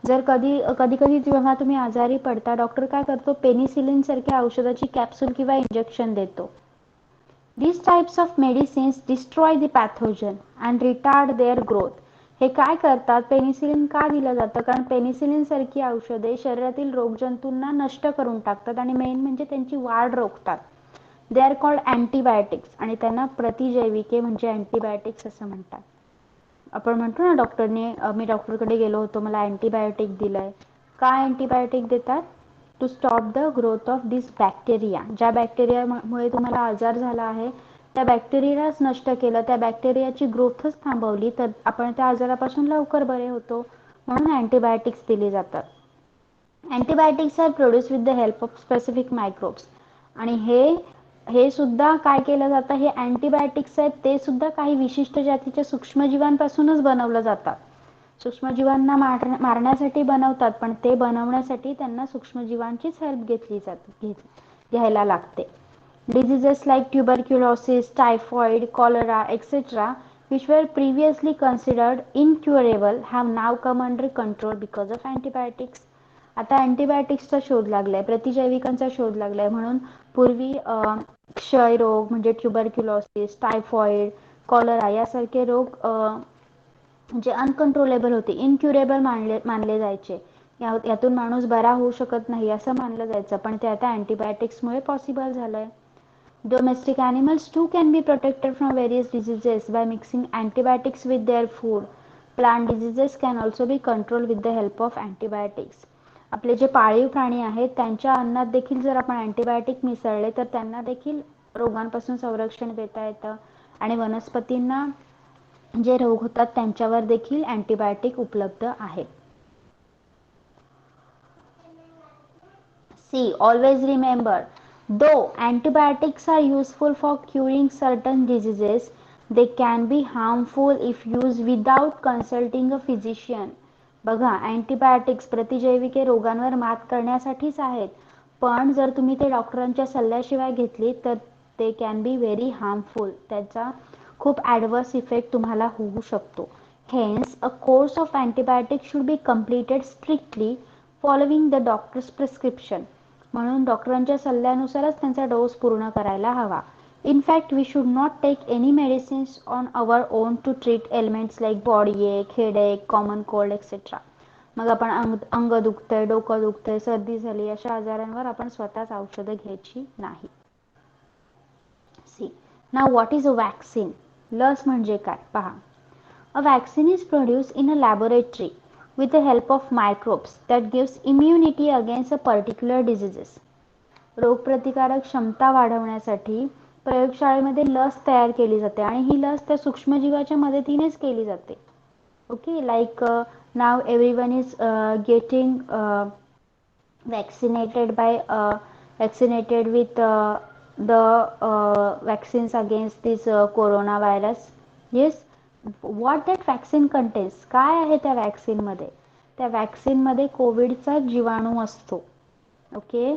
जर कधी जेव्हा तुम्ही आजारी पडता, डॉक्टर काय करतो, पेनिसिलिन सारख्या औषधाची कॅप्सूल किंवा इंजेक्शन देतो. These types of medicines destroy the pathogen and retard their growth. हे काय करतात, पेनिसिलिन का दिलं जातं, कारण पेनिसिलिन सारखी औषधे शरीरातील रोगजंतूंना नष्ट करून टाकतात आणि मेन म्हणजे त्यांची वाढ रोखतात. दे आर कॉल्ड अँटीबायोटिक्स आणि त्यांना प्रतिजैविके म्हणजे अँटीबायोटिक्स असं म्हणतात. आपण म्हणतो ना, मी डॉक्टरकडे गेलो होतो, मला अँटीबायोटिक दिलंय. काय अँटीबायोटिक देतात, to stop the growth of this bacteria. ज्या बॅक्टेरियामुळे तुम्हाला आजार झाला आहे त्या बॅक्टेरियालाच नष्ट केलं, त्या बॅक्टेरियाची ग्रोथच थांबवली तर आपण त्या आजारापासून लवकर बरे होतो. म्हणून अँटीबायोटिक्स दिली जातात. Antibiotics are produce with the help of specific microbes. आणि हे सुद्धा काय केलं जातं, हे अँटीबायोटिक्स आहेत ते सुद्धा काही विशिष्ट जातीच्या सूक्ष्मजीवांपासूनच बनवलं जातात. सूक्ष्मजीवांना मारण्यासाठी बनवतात, पण ते बनवण्यासाठी त्यांना सूक्ष्मजीवांचीच हेल्प घ्यायला लागते. Diseases like tuberculosis, typhoid, cholera, etc., which were previously considered incurable, have now come under control because of antibiotics. आता अँटीबायोटिक्सचा शोध लागलाय, प्रतिजैविकांचा शोध लागलाय, म्हणून पूर्वी क्षयरोग म्हणजे ट्युबरक्युलोसिस, टायफॉइड, कॉलरा यासारखे रोग म्हणजे अनकंट्रोलेबल होते, इनक्युरेबल मानले जायचे. यातून माणूस बरा होऊ शकत नाही असं मानलं जायचं, पण ते आता अँटीबायोटिक्समुळे पॉसिबल झालंय. Domestic animals too can be protected from various diseases by mixing antibiotics with their food. Plant diseases can also be controlled with the help of antibiotics. आपले जे पाळीव प्राणी आहेत त्यांच्या अन्नात देखील जर आपण अँटीबायोटिक मिसळले तर त्यांना देखील रोगांपासून संरक्षण देता येतं आणि वनस्पतींना जे रोग होतात त्यांच्यावर देखील अँटीबायोटिक उपलब्ध आहेत. See, always remember, though antibiotics are useful for curing certain diseases, they can be harmful if used without consulting a physician. बघा, अँटीबायोटिक्स प्रतिजैविके रोगांवर मात करण्यासाठीच आहेत, पण जर तुम्ही ते डॉक्टरांच्या सल्ल्याशिवाय घेतली तर ते कॅन बी व्हेरी हार्मफुल. त्याचा खूप ॲडवर्स इफेक्ट तुम्हाला होऊ शकतो. Hence, a course of antibiotics should be completed strictly following the doctor's prescription. म्हणून डॉक्टरांच्या सल्ल्यानुसारच त्यांचा डोस पूर्ण करायला हवा. In fact, we should not take any medicines on our own to treat ailments like body ache, headache, common cold, etc. मग आपण अंग दुखतंय, डोकं दुखतंय, सर्दी झाली अशा आजारांवर आपण स्वतःच औषधं घ्यायची नाही. See, now what is a vaccine? लस म्हणजे काय पहा. A vaccine is produced in a laboratory with the help of microbes that gives immunity against a particular diseases. रोगप्रतिकारक क्षमता वाढवण्यासाठी प्रयोगशाळेमध्ये लस तयार केली जाते आणि ही लस त्या सूक्ष्मजीवाच्या मदतीनेच केली जाते. Okay, like now everyone is getting vaccinated with the vaccines against this coronavirus. Yes, what that vaccine contains, काय आहे त्या वॅक्सिन मध्ये, त्या वॅक्सिन मध्ये कोविडचा जीवाणू असतो. Okay,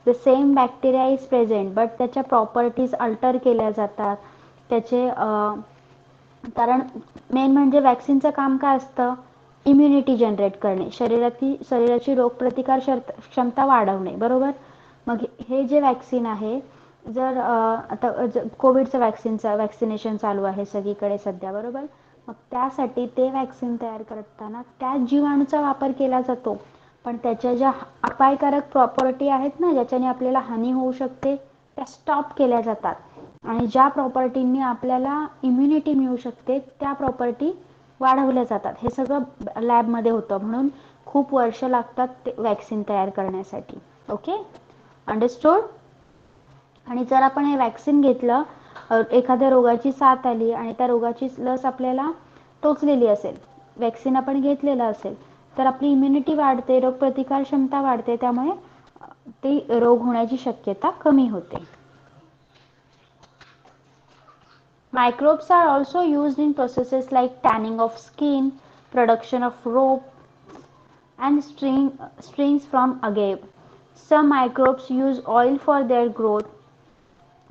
the same bacteria is present but त्याच्या प्रॉपर्टीज अल्टर केल्या जातात. त्याचे कारण मेन म्हणजे वॅक्सिनचं काम काय असतं, इम्युनिटी जनरेट करणे, शरीराची रोगप्रतिकार क्षमता वाढवणे, बरोबर. मग हे जे वॅक्सिन आहे, जर आता कोविडचं वॅक्सिनेशन चालू आहे सगळीकडे सध्या, बरोबर. मग त्यासाठी ते वॅक्सिन तयार करताना त्याच जीवाणूचा वापर केला जातो, पण त्याच्या ज्या अपायकारक प्रॉपर्टी आहेत ना, ज्याच्याने आपल्याला हानी होऊ शकते, त्या स्टॉप केल्या जातात आणि ज्या प्रॉपर्टींनी आपल्याला इम्युनिटी मिळू शकते त्या प्रॉपर्टी वाढवल्या जातात. हे सगळं लॅबमध्ये होतं, म्हणून खूप वर्ष लागतात ते वॅक्सिन तयार करण्यासाठी. Okay, understood. आणि जर आपण हे वॅक्सिन घेतलं, एखाद्या रोगाची साथ आली आणि त्या रोगाची लस आपल्याला टोचलेली असेल, वॅक्सिन आपण घेतलेलं असेल, तर आपली इम्युनिटी वाढते, रोगप्रतिकार क्षमता वाढते, त्यामुळे ते रोग होण्याची शक्यता कमी होते. Microbes are also used in processes like tanning of skin, production of rope and strings from agave. Some microbes use oil for their growth.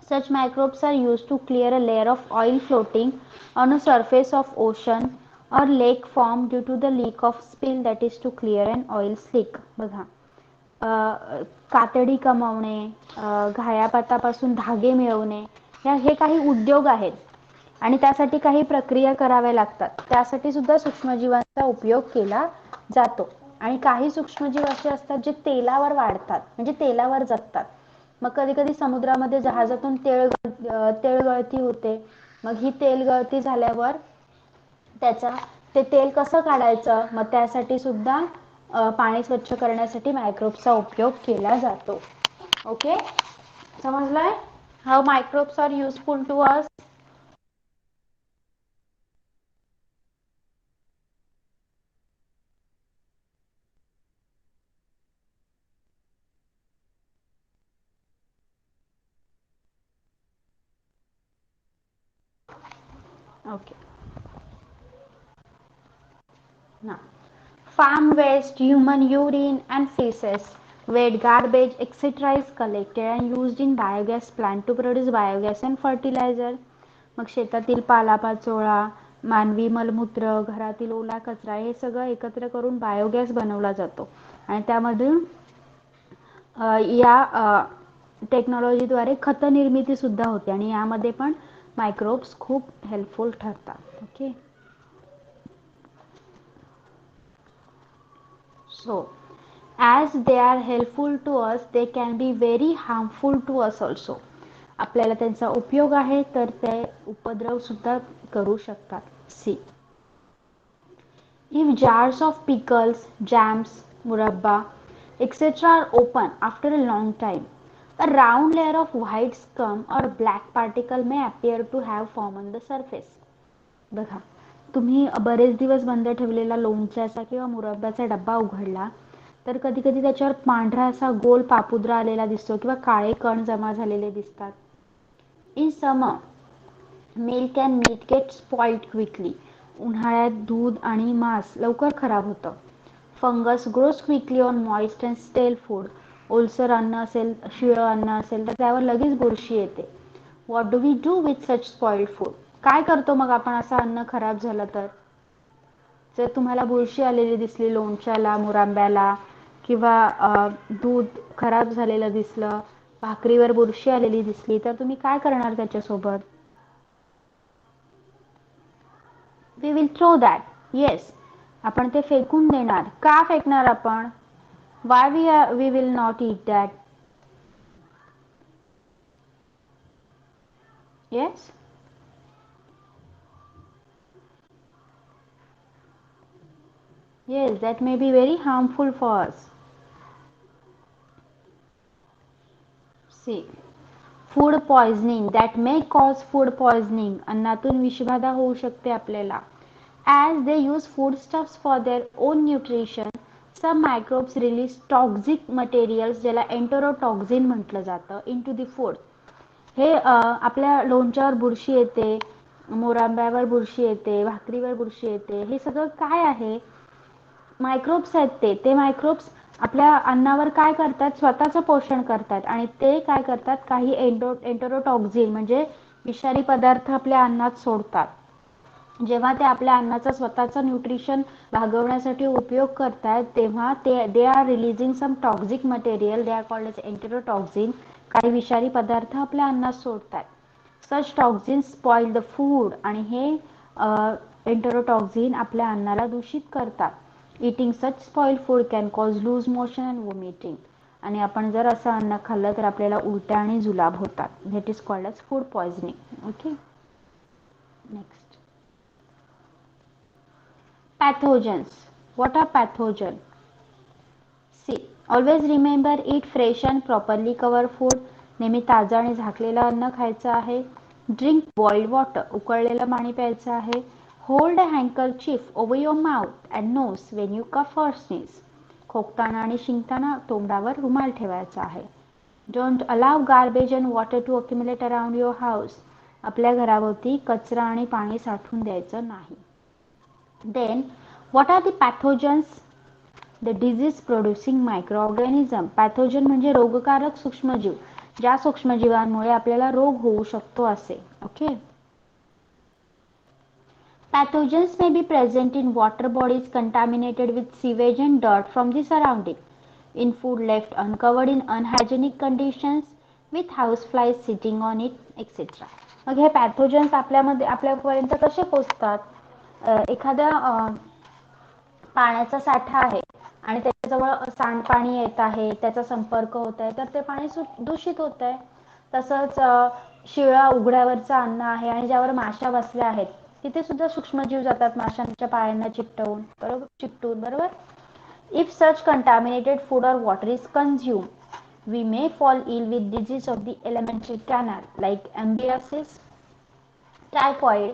Such microbes are used to clear a layer of oil floating on a surface of ocean or lake form due to the leak of spill that is to clear an oil slick. बघा कातडी कमावणे, घायापातापासून धागे मिळवणे, हे काही उद्योग आहेत आणि त्यासाठी काही प्रक्रिया कराव्या लागतात. त्यासाठी सुद्धा सूक्ष्मजीवांचा उपयोग केला जातो. आणि काही सूक्ष्मजीव असे असतात जे तेलावर वाढतात, म्हणजे तेलावर जगतात. मग कधी कधी समुद्रामध्ये जहाजातून तेल गळती होते. मग ही तेल गळती झाल्यावर ते तेल कसं काढायचं, मग त्यासाठी सुद्धा पाणी स्वच्छ करण्यासाठी मायक्रोब्सचा उपयोग केला जातो. ओके, समजलंय? How microbes are useful to us. Okay. Now, farm waste, human urine and feces, wet garbage, etc. is collected and used in biogas plant to produce biogas and fertilizer. मग शेतातील पालापाचोळा, मानवी मलमूत्र, घरातील ओला कचरा हे सगळं एकत्र करून बायोगॅस बनवला जातो आणि त्यामधून या टेक्नॉलॉजीद्वारे खत निर्मिती सुद्धा होते आणि यामध्ये पण मायक्रोब्स खूप हेल्पफुल ठरतात. Okay, so as they are helpful to us, they can be very harmful to us also. आपल्याला त्यांचा उपयोग आहे तर ते उपद्रव सुद्धा करू शकतात. See, if jars of pickles, jams, murabba, etc. are open after a long time, a round layer of white scum or black particle may appear to have formed on the surface. बघा, तुम्ही बरेच दिवस बंद ठेवलेला लोणच्याचा किंवा मुरब्याचा डब्बा उघडला तर कधी कधी त्याच्यावर पांढरा असा गोल पापुद्रा आलेला दिसतो किंवा काळे कण जमा झालेले दिसतात. In summer milk and meat get spoiled quickly. उन्हाळ्यात दूध आणि मांस लवकर खराब होतं. Fungus grows quickly on moist and stale food. ओलसर अन्न असेल, शिळं अन्न असेल तर त्यावर लगेच बुरशी येते. What do we do with such spoiled food. काय करतो मग आपण असं अन्न खराब झालं तर? जर तुम्हाला बुरशी आलेली दिसली लोणच्याला, मुरांब्याला किंवा दूध खराब झालेलं दिसलं, भाकरीवर बुरशी आलेली दिसली तर तुम्ही काय करणार त्याच्यासोबत? We will throw that. Yes, आपण ते फेकून देणार. का फेकणार आपण? Why we will not eat that? Yes, yes, that may be very harmful for us. See, food poisoning, that may cause food poisoning. अन्नातून विषबाधा होऊ शकते आपल्याला. As they use foodstuffs for their own nutrition, some microbes release toxic materials, ज्याला enterotoxin म्हटलं जातं, into the food. हे आपल्या लोणच्यावर बुरशी येते, मोरांब्यावर बुरशी येते, भाकरीवर बुरशी येते, हे सगळं काय आहे? मायक्रोब्स आहेत. ते मायक्रोब्स आपल्या अन्नावर काय करतात? स्वतःचं पोषण करतात आणि ते काय करतात? काही एंटरोटॉक्झिन म्हणजे विषारी पदार्थ आपल्या अन्नात सोडतात. जेव्हा ते आपल्या अन्नाचा स्वतःचं न्यूट्रिशन भागवण्यासाठी उपयोग करतात तेव्हा they are releasing some toxic material, they are called as enterotoxin. काही विषारी पदार्थ आपल्या अन्नात सोडतात. Such toxin spoil the food आणि हे एंटरोटॉक्झिन आपल्या अन्नाला दूषित करतात. Eating such spoiled food can cause loose motion and vomiting. आणि आपण जर असं अन्न खाल्लं तर आपल्याला उलट्या आणि जुलाब होतात. That is called as food poisoning. Okay. Next. Pathogens. What are pathogens? See, always remember eat fresh and properly covered food. नेहमी ताजं आणि झाकलेलं अन्न खायचं आहे. Drink boiled water. उकळलेलं पाणी प्यायचं आहे. Hold a handkerchief over your mouth and nose when you cough or sneeze. खोकताना आणि शिंकताना तोंडावर रुमाल ठेवायचा आहे. Don't allow garbage and water to accumulate around your house. आपल्या घराभोवती कचरा आणि पाणी साठवून द्यायचं नाही. Then, what are the pathogens? The disease producing microorganism. Pathogen म्हणजे रोगकारक सूक्ष्मजीव, ज्या सूक्ष्मजीवांमुळे आपल्याला रोग होऊ शकतो असे. Okay. Pathogens may be present in water bodies contaminated with sewage and dirt from the surrounding, in food left uncovered in unhygienic conditions with houseflies sitting on it, etc. मग हे पॅथोजन्स आपल्यापर्यंत कसे पोचतात? एखाद्या पाण्याचा साठा आहे आणि त्याच्याजवळ सांडपाणी येत आहे, त्याचा संपर्क होत आहे, तर ते पाणी दूषित होत आहे. तसंच शिळा उघड्यावरचं अन्न आहे आणि ज्यावर माशा बसल्या आहेत, तिथे सुद्धा सूक्ष्मजीव जातात माशांच्या पायांना चिकटून बरोबर. If such contaminated food or water is consumed, we may fall ill with disease of the alimentary canal like ambiasis, typhoid,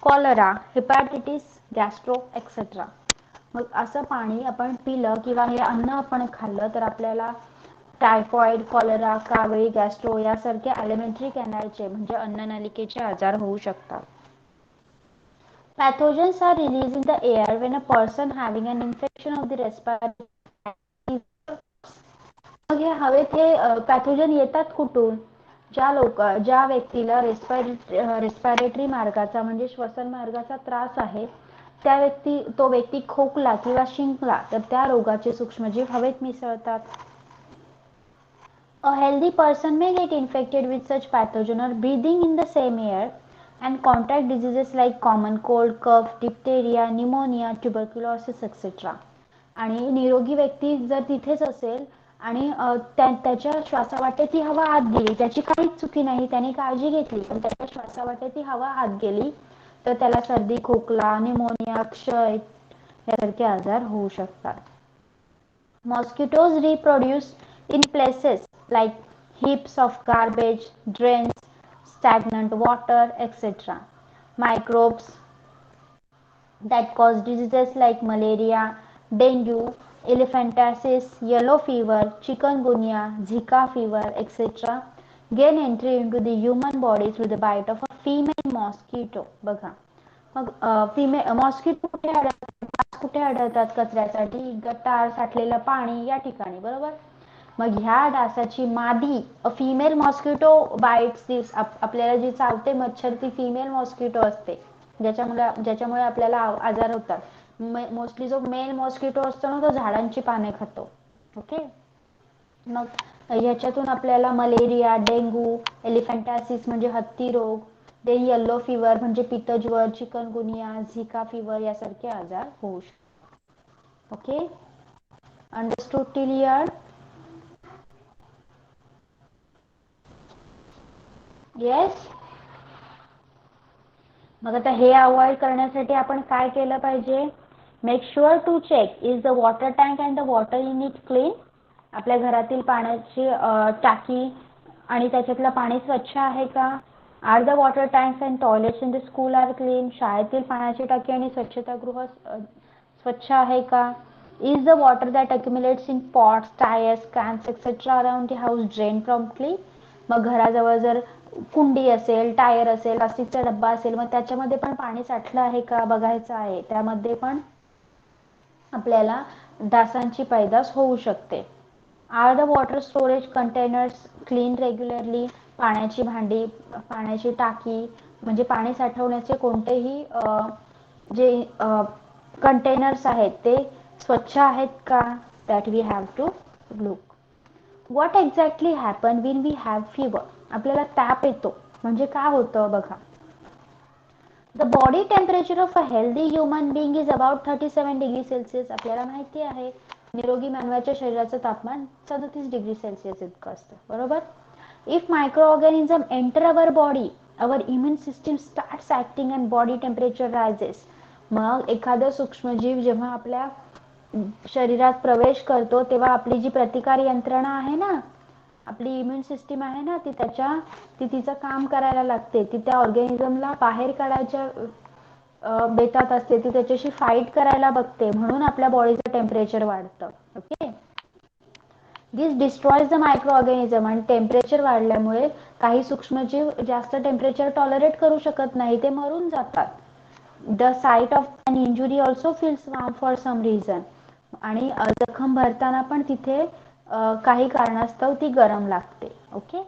cholera, hepatitis, gastro, etc. मग असं पाणी आपण पिलं किंवा हे अन्न आपण खाल्लं तर आपल्याला टायफॉइड, कॉलरा, कावळी, गॅस्ट्रो यासारखे एलिमेंटरी कॅनलचे म्हणजे अन्ननलिकेचे आजार होऊ शकतात. Pathogens are released in the air when a person having an infection of the respiratory. मग हे हवेत हे पॅथोजन येतात कुठून? ज्या व्यक्तीला रेस्पिरेटरी मार्गाचा म्हणजे श्वसन मार्गाचा त्रास आहे, तो व्यक्ती खोकला किंवा शिंकला तर त्या रोगाचे सूक्ष्मजीव हवेत मिसळतात. A healthy person may get infected with such pathogen or breathing in the same air and contract diseases like common cold, cough, diphtheria, pneumonia, tuberculosis, etc. आणि निरोगी व्यक्ती जर तिथेच असेल आणि त्याच्या श्वासावाटे ती हवा आत गेली, त्याची काहीच चुकी नाही, त्याने काळजी घेतली, पण त्याच्या श्वासावाटे ती हवा आत गेली तर त्याला सर्दी, खोकला, न्यूमोनिया, क्षय यासारखे आजार होऊ शकतात. Mosquitoes reproduce in places like heaps of garbage, drains, stagnant water, etc. Microbes that cause diseases like malaria, dengue, elephantiasis, yellow fever, chikungunya, Zika fever, etc. gain entry into the human body through the bite of a female mosquito. बघा, मग mosquito कुठे आढळतात? कचऱ्यासाठी, गटार, साठलेलं पाणी या ठिकाणी, बरोबर. मग ह्या डासाची मादी फिमेल मॉस्किटो बाइट्स आपल्याला जी चावते मच्छर ती फिमेल मॉस्किटो असते, ज्याच्यामुळे आपल्याला आजार होतात. मोस्टली जो मेल मॉस्किटो असतो ना तो झाडांची पाने खातो. ओके. मग ह्याच्यातून आपल्याला मलेरिया, डेंग्यू, एलिफंटासिस म्हणजे हत्ती रोग, येलो फीवर म्हणजे पित्तज्वर, चिकनगुनिया, झिका फीवर यासारखे आजार होऊ शकतात. Okay, understood till here? Yes. मग आता हे अवॉइड करण्यासाठी आपण काय केलं पाहिजे? Make sure to check is the water tank and the water in it clean. आपल्या घरातील पाण्याची टाकी आणि त्याच्यातलं पाणी स्वच्छ आहे का? Are the water tanks and toilets in the school are clean. शाळेतील पाण्याची टाकी आणि स्वच्छतागृह स्वच्छ आहे का? Is the water that accumulates in pots, tyres, cans etcetera around the house drain promptly. मग घराजवळ जर कुंडी असेल, टायर असेल, प्लास्टिकचा डब्बा असेल, मग त्याच्यामध्ये पण पाणी साठलं आहे का बघायचं आहे. त्यामध्ये पण आपल्याला डासांची पैदास होऊ शकते. Are the water storage containers clean regularly. पाण्याची भांडी, पाण्याची टाकी म्हणजे पाणी साठवण्याचे कोणतेही जे कंटेनर्स आहेत ते स्वच्छ आहेत का? That we have to look. What exactly happen when we have fever. आपल्याला ताप येतो म्हणजे काय होतं बघा. The body temperature of a healthy human being is about 37 degree Celsius. आपल्याला माहिती आहे निरोगी मानवाच्या शरीराचं तापमान 37 डिग्री सेल्सिअस इतकं असतं, बरोबर. If microorganism enter our body, our immune system starts acting and body temperature rises. मग एखादं सूक्ष्मजीव जेव्हा आपल्या शरीरात प्रवेश करतो तेव्हा आपली जी प्रतिकार यंत्रणा आहे ना, आपली इम्युन सिस्टीम आहे ना, ती तिचं काम करायला लागते. ती त्या ऑर्गॅनिझमला बाहेर काढायच्या बेतात असते, ती त्याच्याशी फाईट करायला बघते, म्हणून आपल्या बॉडीचं टेम्परेचर वाढतं. Okay. This destroys the microorganism. आणि टेम्परेचर वाढल्यामुळे काही सूक्ष्मजीव जास्त टेम्परेचर टॉलरेट करू शकत नाही, ते मरून जातात. The site of an injury also feels warm for some reason. आणि जखम भरताना पण तिथे काही कारणास्तव ती गरम लागते. Okay.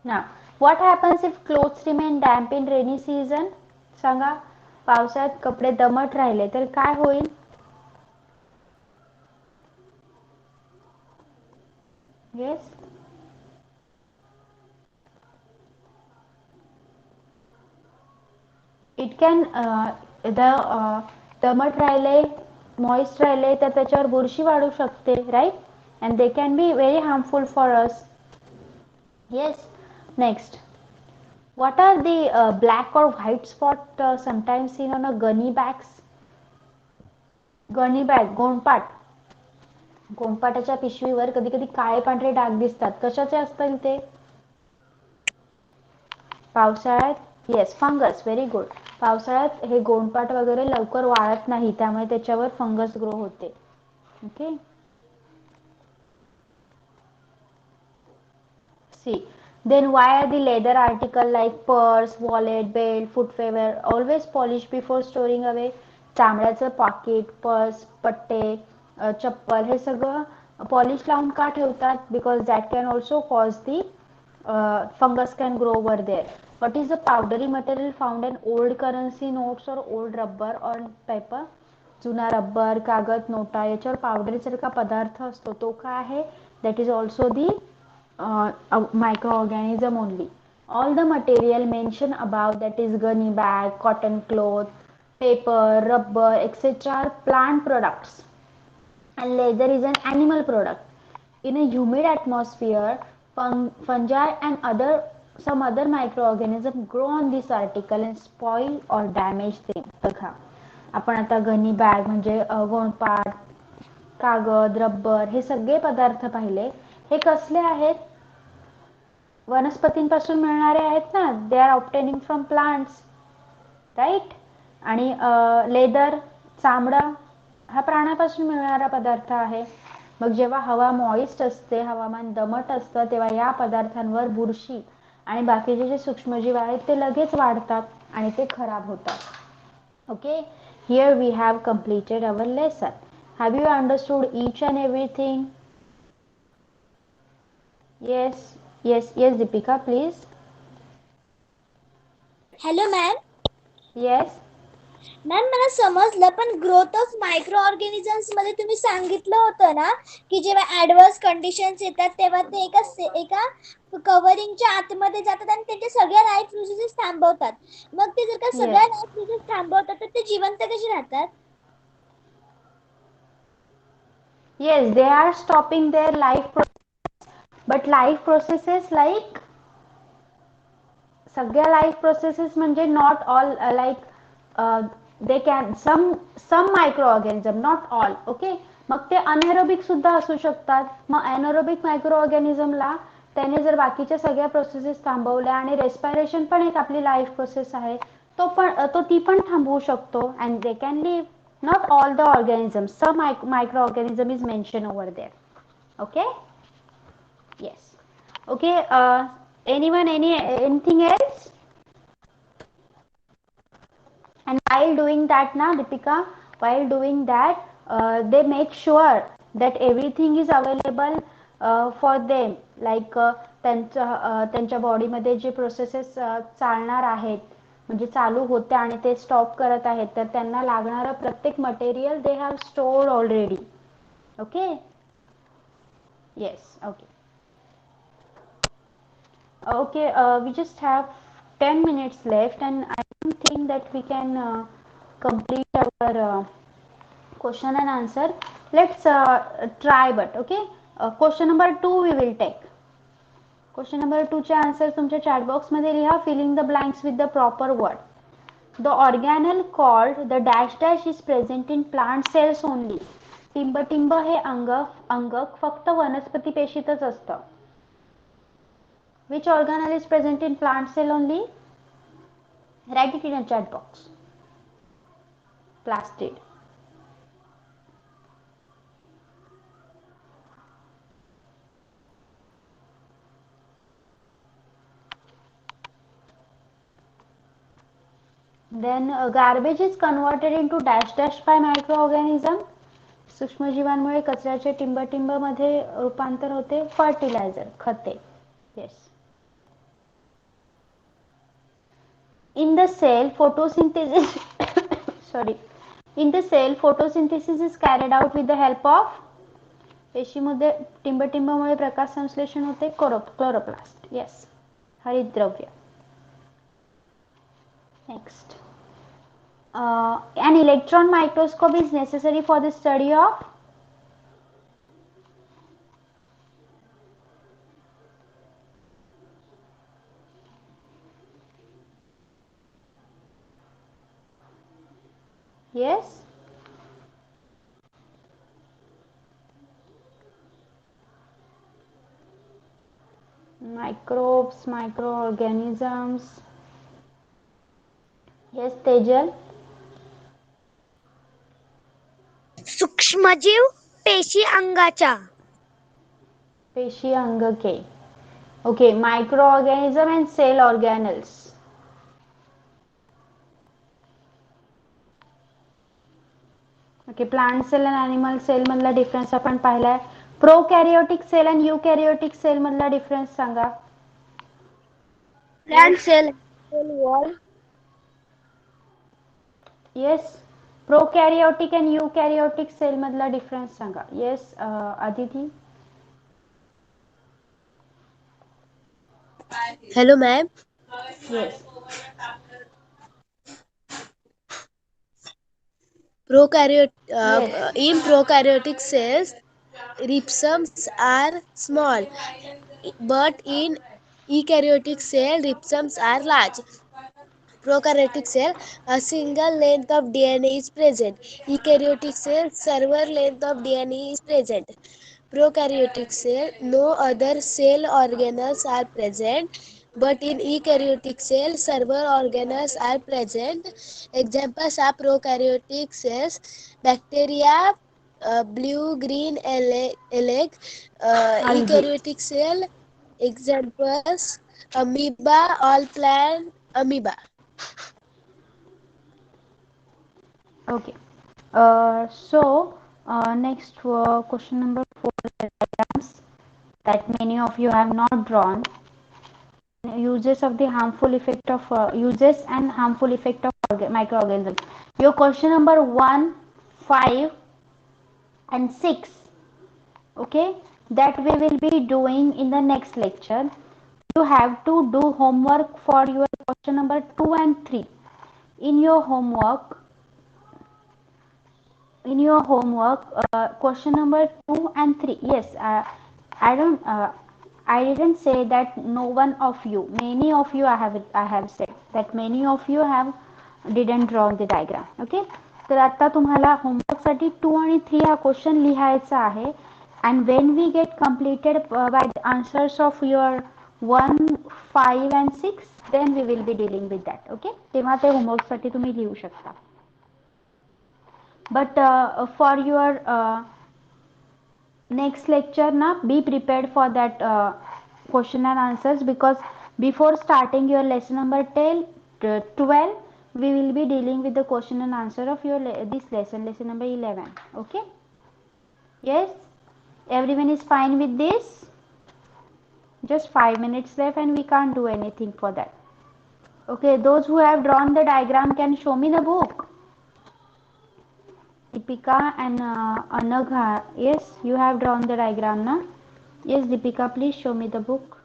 Now, what happens if clothes remain damp in rainy season? सांगा, पावसाळ्यात कपडे दमट राहिले तर काय होईल? Yes. It can दमट राहिले, moist राहिले तर त्याच्यावर बुरशी वाढू शकते, right? And they can be very harmful for us. Yes. Next. What are the black or white spot sometimes seen on a gunny bags? Gunny bag, गोणपाट. गोणपाटाच्या पिशवीवर कधी कधी काळे पांढरे डाग दिसतात. कशाचे असतील ते? पावसाळ्यात येस फंगस. Very good. पावसाळ्यात हे गोणपाट वगैरे लवकर वाळत नाही, त्यामुळे त्याच्यावर फंगस ग्रो होते. Okay. See then why are the leather article like purse, wallet, belt, footwear always polished before storing away? चामड्याचं पाकिट, पर्स, पट्टे, चप्पल हे सगळं पॉलिश लावून का ठेवतात? Because that can also cause the fungus can grow over there. What is the powdery material found in old currency notes or old rubber or paper? जुना rubber, कागद, नोटा याच्यावर पावडरी सारखा पदार्थ असतो, तो काय आहे? That is also the microorganism only. All the material mentioned above, that is gunny bag, cotton cloth, paper, rubber, etc. are plant products, and leather is an animal product. In a humid atmosphere, fungi and some other microorganisms grow on this article and spoil or damage them. बघा, आपण आता Ghani bag म्हणजे गोणपाट, कागद, rubber हे सगळे पदार्थ पाहिले. हे कसले आहेत? वनस्पतींपासून मिळणारे आहेत ना. They are obtaining from plants, right. आणि लेदर, चामडा हा प्राण्यापासून मिळणारा पदार्थ आहे. मग जेव्हा हवा मॉइस्ट असते, हवामान दमट असतं, तेव्हा या पदार्थांवर बुरशी आणि बाकीचे जे सूक्ष्मजीव आहेत ते लगेच वाढतात आणि ते खराब होतात. Okay. Here we have completed our lesson. Have you understood each and everything? Yes yes yes Deepika please. Hello ma'am. Yes ma'am मला समजलं, पण ग्रोथ ऑफ मायक्रो ऑर्गॅनिझम्स मध्ये तुम्ही सांगितलं होतं ना की जेव्हा ऍडव्हर्स कंडिशन्स येतात तेव्हा ते एका कव्हरिंगच्या आतमध्ये जातात आणि त्यांच्या सगळ्या लाईफ प्रोसेसेस थांबवतात. मग ते जर का सगळ्या येस लाईफ प्रोसेस थांबवतात तर ते जिवंत कसे राहतात? yes they are stopping their life but life processes like सगळ्या लाईफ प्रोसेसेस म्हणजे not all like they can some micro organism, not all. Okay. मग ते अनएरोबिक सुद्धा असू शकतात. मग अनएरोबिक मायक्रो ऑर्गॅनिझमला त्याने जर बाकीच्या सगळ्या प्रोसेसेस थांबवल्या आणि रेस्पिरेशन पण एक आपली लाईफ प्रोसेस आहे, तो ती पण थांबवू शकतो. And they can live. Not all the organism, some micro organism is mention over there. Okay. Yes. Okay. anyone anything else? And while doing that na Deepika, while doing that they make sure that everything is available for them, like त्यांच्या बॉडीमध्ये जे processes चालणार आहेत म्हणजे चालू होते आणि ते स्टॉप करत आहेत, तर त्यांना लागणारं प्रत्येक material they have stored already. Okay. Yes. Okay. Okay, we just have 10 minutes left and I don't think that we can complete our question and answer. Let's try, but okay. Question number 2 we will take. Question number 2 चे answer तुमच्या chat box मध्ये लिहा, filling the blanks with the proper word. The organelle called the dash dash is present in plant cells only. टिंब हे अंगक फक्त वनस्पती पेशीतच असतं. Which organelle is present in plant cell only? Write it in a chat box. Plastid. Then garbage is converted into dash dash by microorganism. सूक्ष्मजीवांमुळे कचऱ्याचे टिंब मध्ये रूपांतर होते. Fertiliser, खते. Yes. In the cell, photosynthesis sorry, in the cell, photosynthesis is carried out with the help of पेशीमध्ये टिंबटिंबमुळे प्रकाश संश्लेषण होते chloroplast. Yes, हरितद्रव्य. Next, an electron microscope is necessary for the study of yes microbes, microorganisms. Yes, Tejal. सूक्ष्मजीव पेशी अंगाच्या. पेशी अंग के. Okay, microorganism and cell organelles. Okay, plant cell आणि ॲनिमल सेल मधला डिफरन्स आपण पाहिलाय. प्रोकॅरियोटिक सेल आणि युकॅरियोटिक सेल मधला डिफरन्स सांगा. Plant cell wall. Yes, prokaryotic आणि युकॅरियोटिक सेल मधला डिफरन्स सांगा. Yes, Aditi. Hello ma'am. Yes. Yes. In prokaryotic cells, ribosomes are small, but in eukaryotic cell, ribosomes are large. Prokaryotic cell, a single length of DNA is present. Eukaryotic cell, several length of DNA is present. Prokaryotic cell, no other cell organelles are present, but in eukaryotic cell, several organelles are present. Examples are prokaryotic cells, bacteria, blue-green algae, Algae. eukaryotic cell, examples, amoeba, all plant amoeba. Okay. Next question number 4 diagrams that many of you have not drawn. Uses of the harmful effect of uses and harmful effect of microorganisms. Your question number 1, 5 and 6. Okay, that we will be doing in the next lecture. You have to do homework for your question number 2 and 3. In your homework, question number 2 and 3. Yes, I don't I didn't say that no one of you, many of you, I have said that many of you have didn't draw the diagram. Okay, तर आता तुम्हाला homework साठी 2 आणि 3 हा question लिहायचा आहे. And when we get completed by the answers of your 1, 5 and 6, then we will be dealing with that. Okay, तेव्हा ते होमवर्क साठी तुम्ही लिहू शकता. But for your next lecture na, be prepared for that question and answers, because before starting your lesson number 12, we will be dealing with the question and answer of your this lesson number 11. Okay, yes, everyone is fine with this? Just 5 minutes left and we can't do anything for that. Okay, those who have drawn the diagram can show me the book. Deepika and Anagha, yes, you have drawn the diagram, na? Yes, Deepika, please show me the book.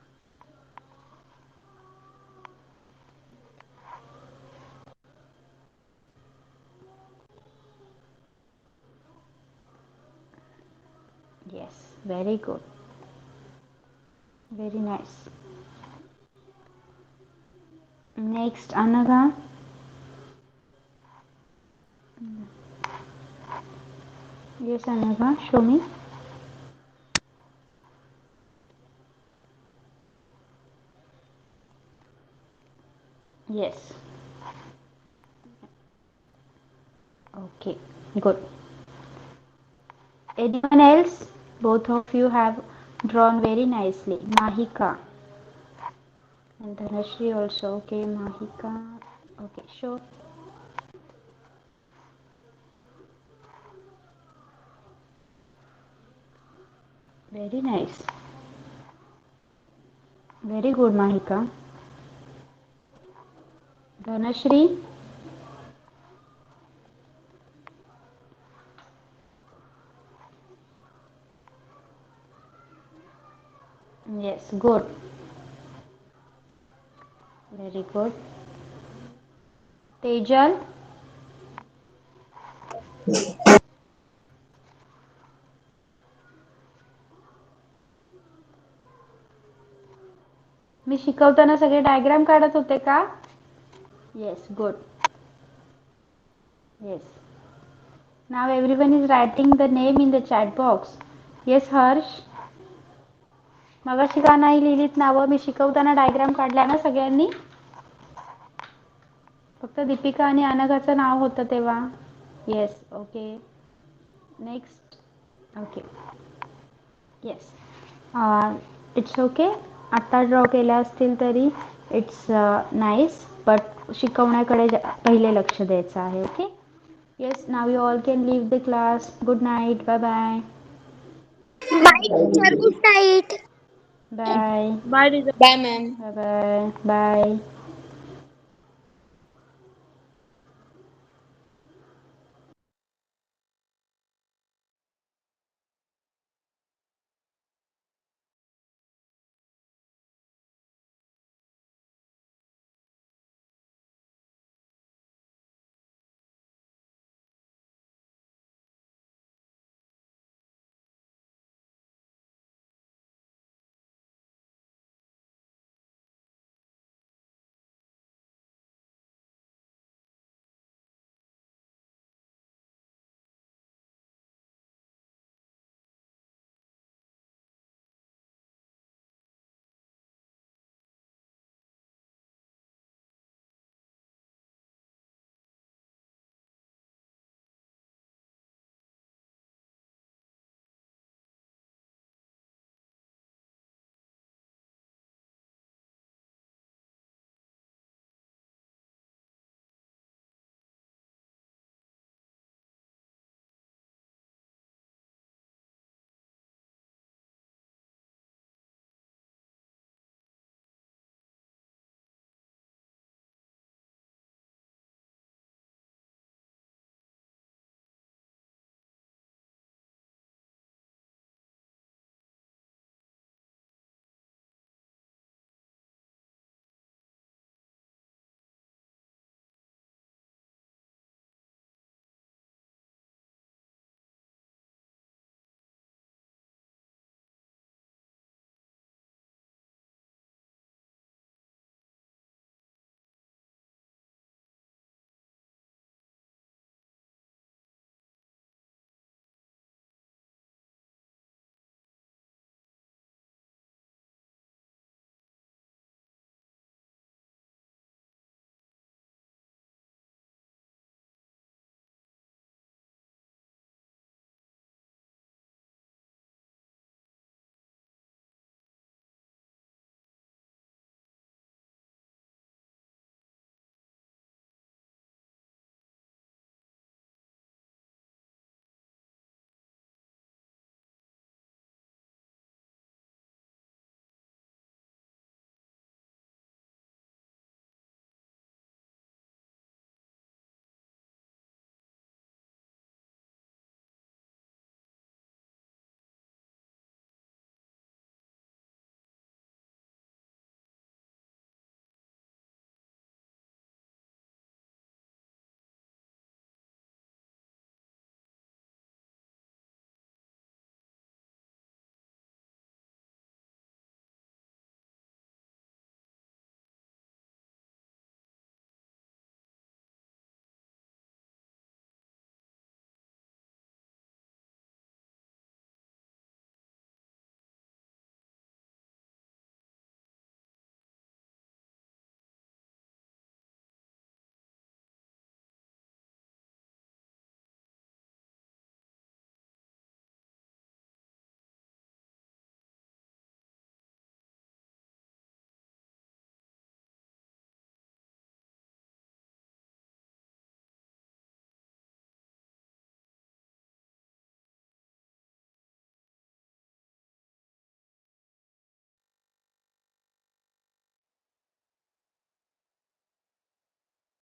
Yes, very good. Very nice. Next, Anagha. Yes, Anagha, show me. Yes. Okay, good. Anyone else? Both of you have drawn very nicely. Mahika. And Dhanashri also. Okay, Mahika. Okay, sure. Very nice. Very good, Mahika. Dhanashree. Yes, good. Very good. Tejal. मी शिकवताना सगळे diagram काढत होते का? Yes, good. Yes. Now everyone is writing the name in the chat box. Yes, Harsh. मगाशी का नाही लिहिलीत नावं? मी शिकवताना डायग्राम काढल्या ना सगळ्यांनी? फक्त दीपिका आणि अनघाचं नाव होतं तेव्हा. Yes, okay. Next. Okay. Yes. It's okay. आत्ता ड्रॉ केल्या असतील तरी इट्स नाईस, बट शिकवण्याकडे पहिले लक्ष द्यायचं आहे. Okay. Yes, now you all can leave the class. Good night. Bye bye. Bye, teacher. Good night. Bye Bye, bye bye bye.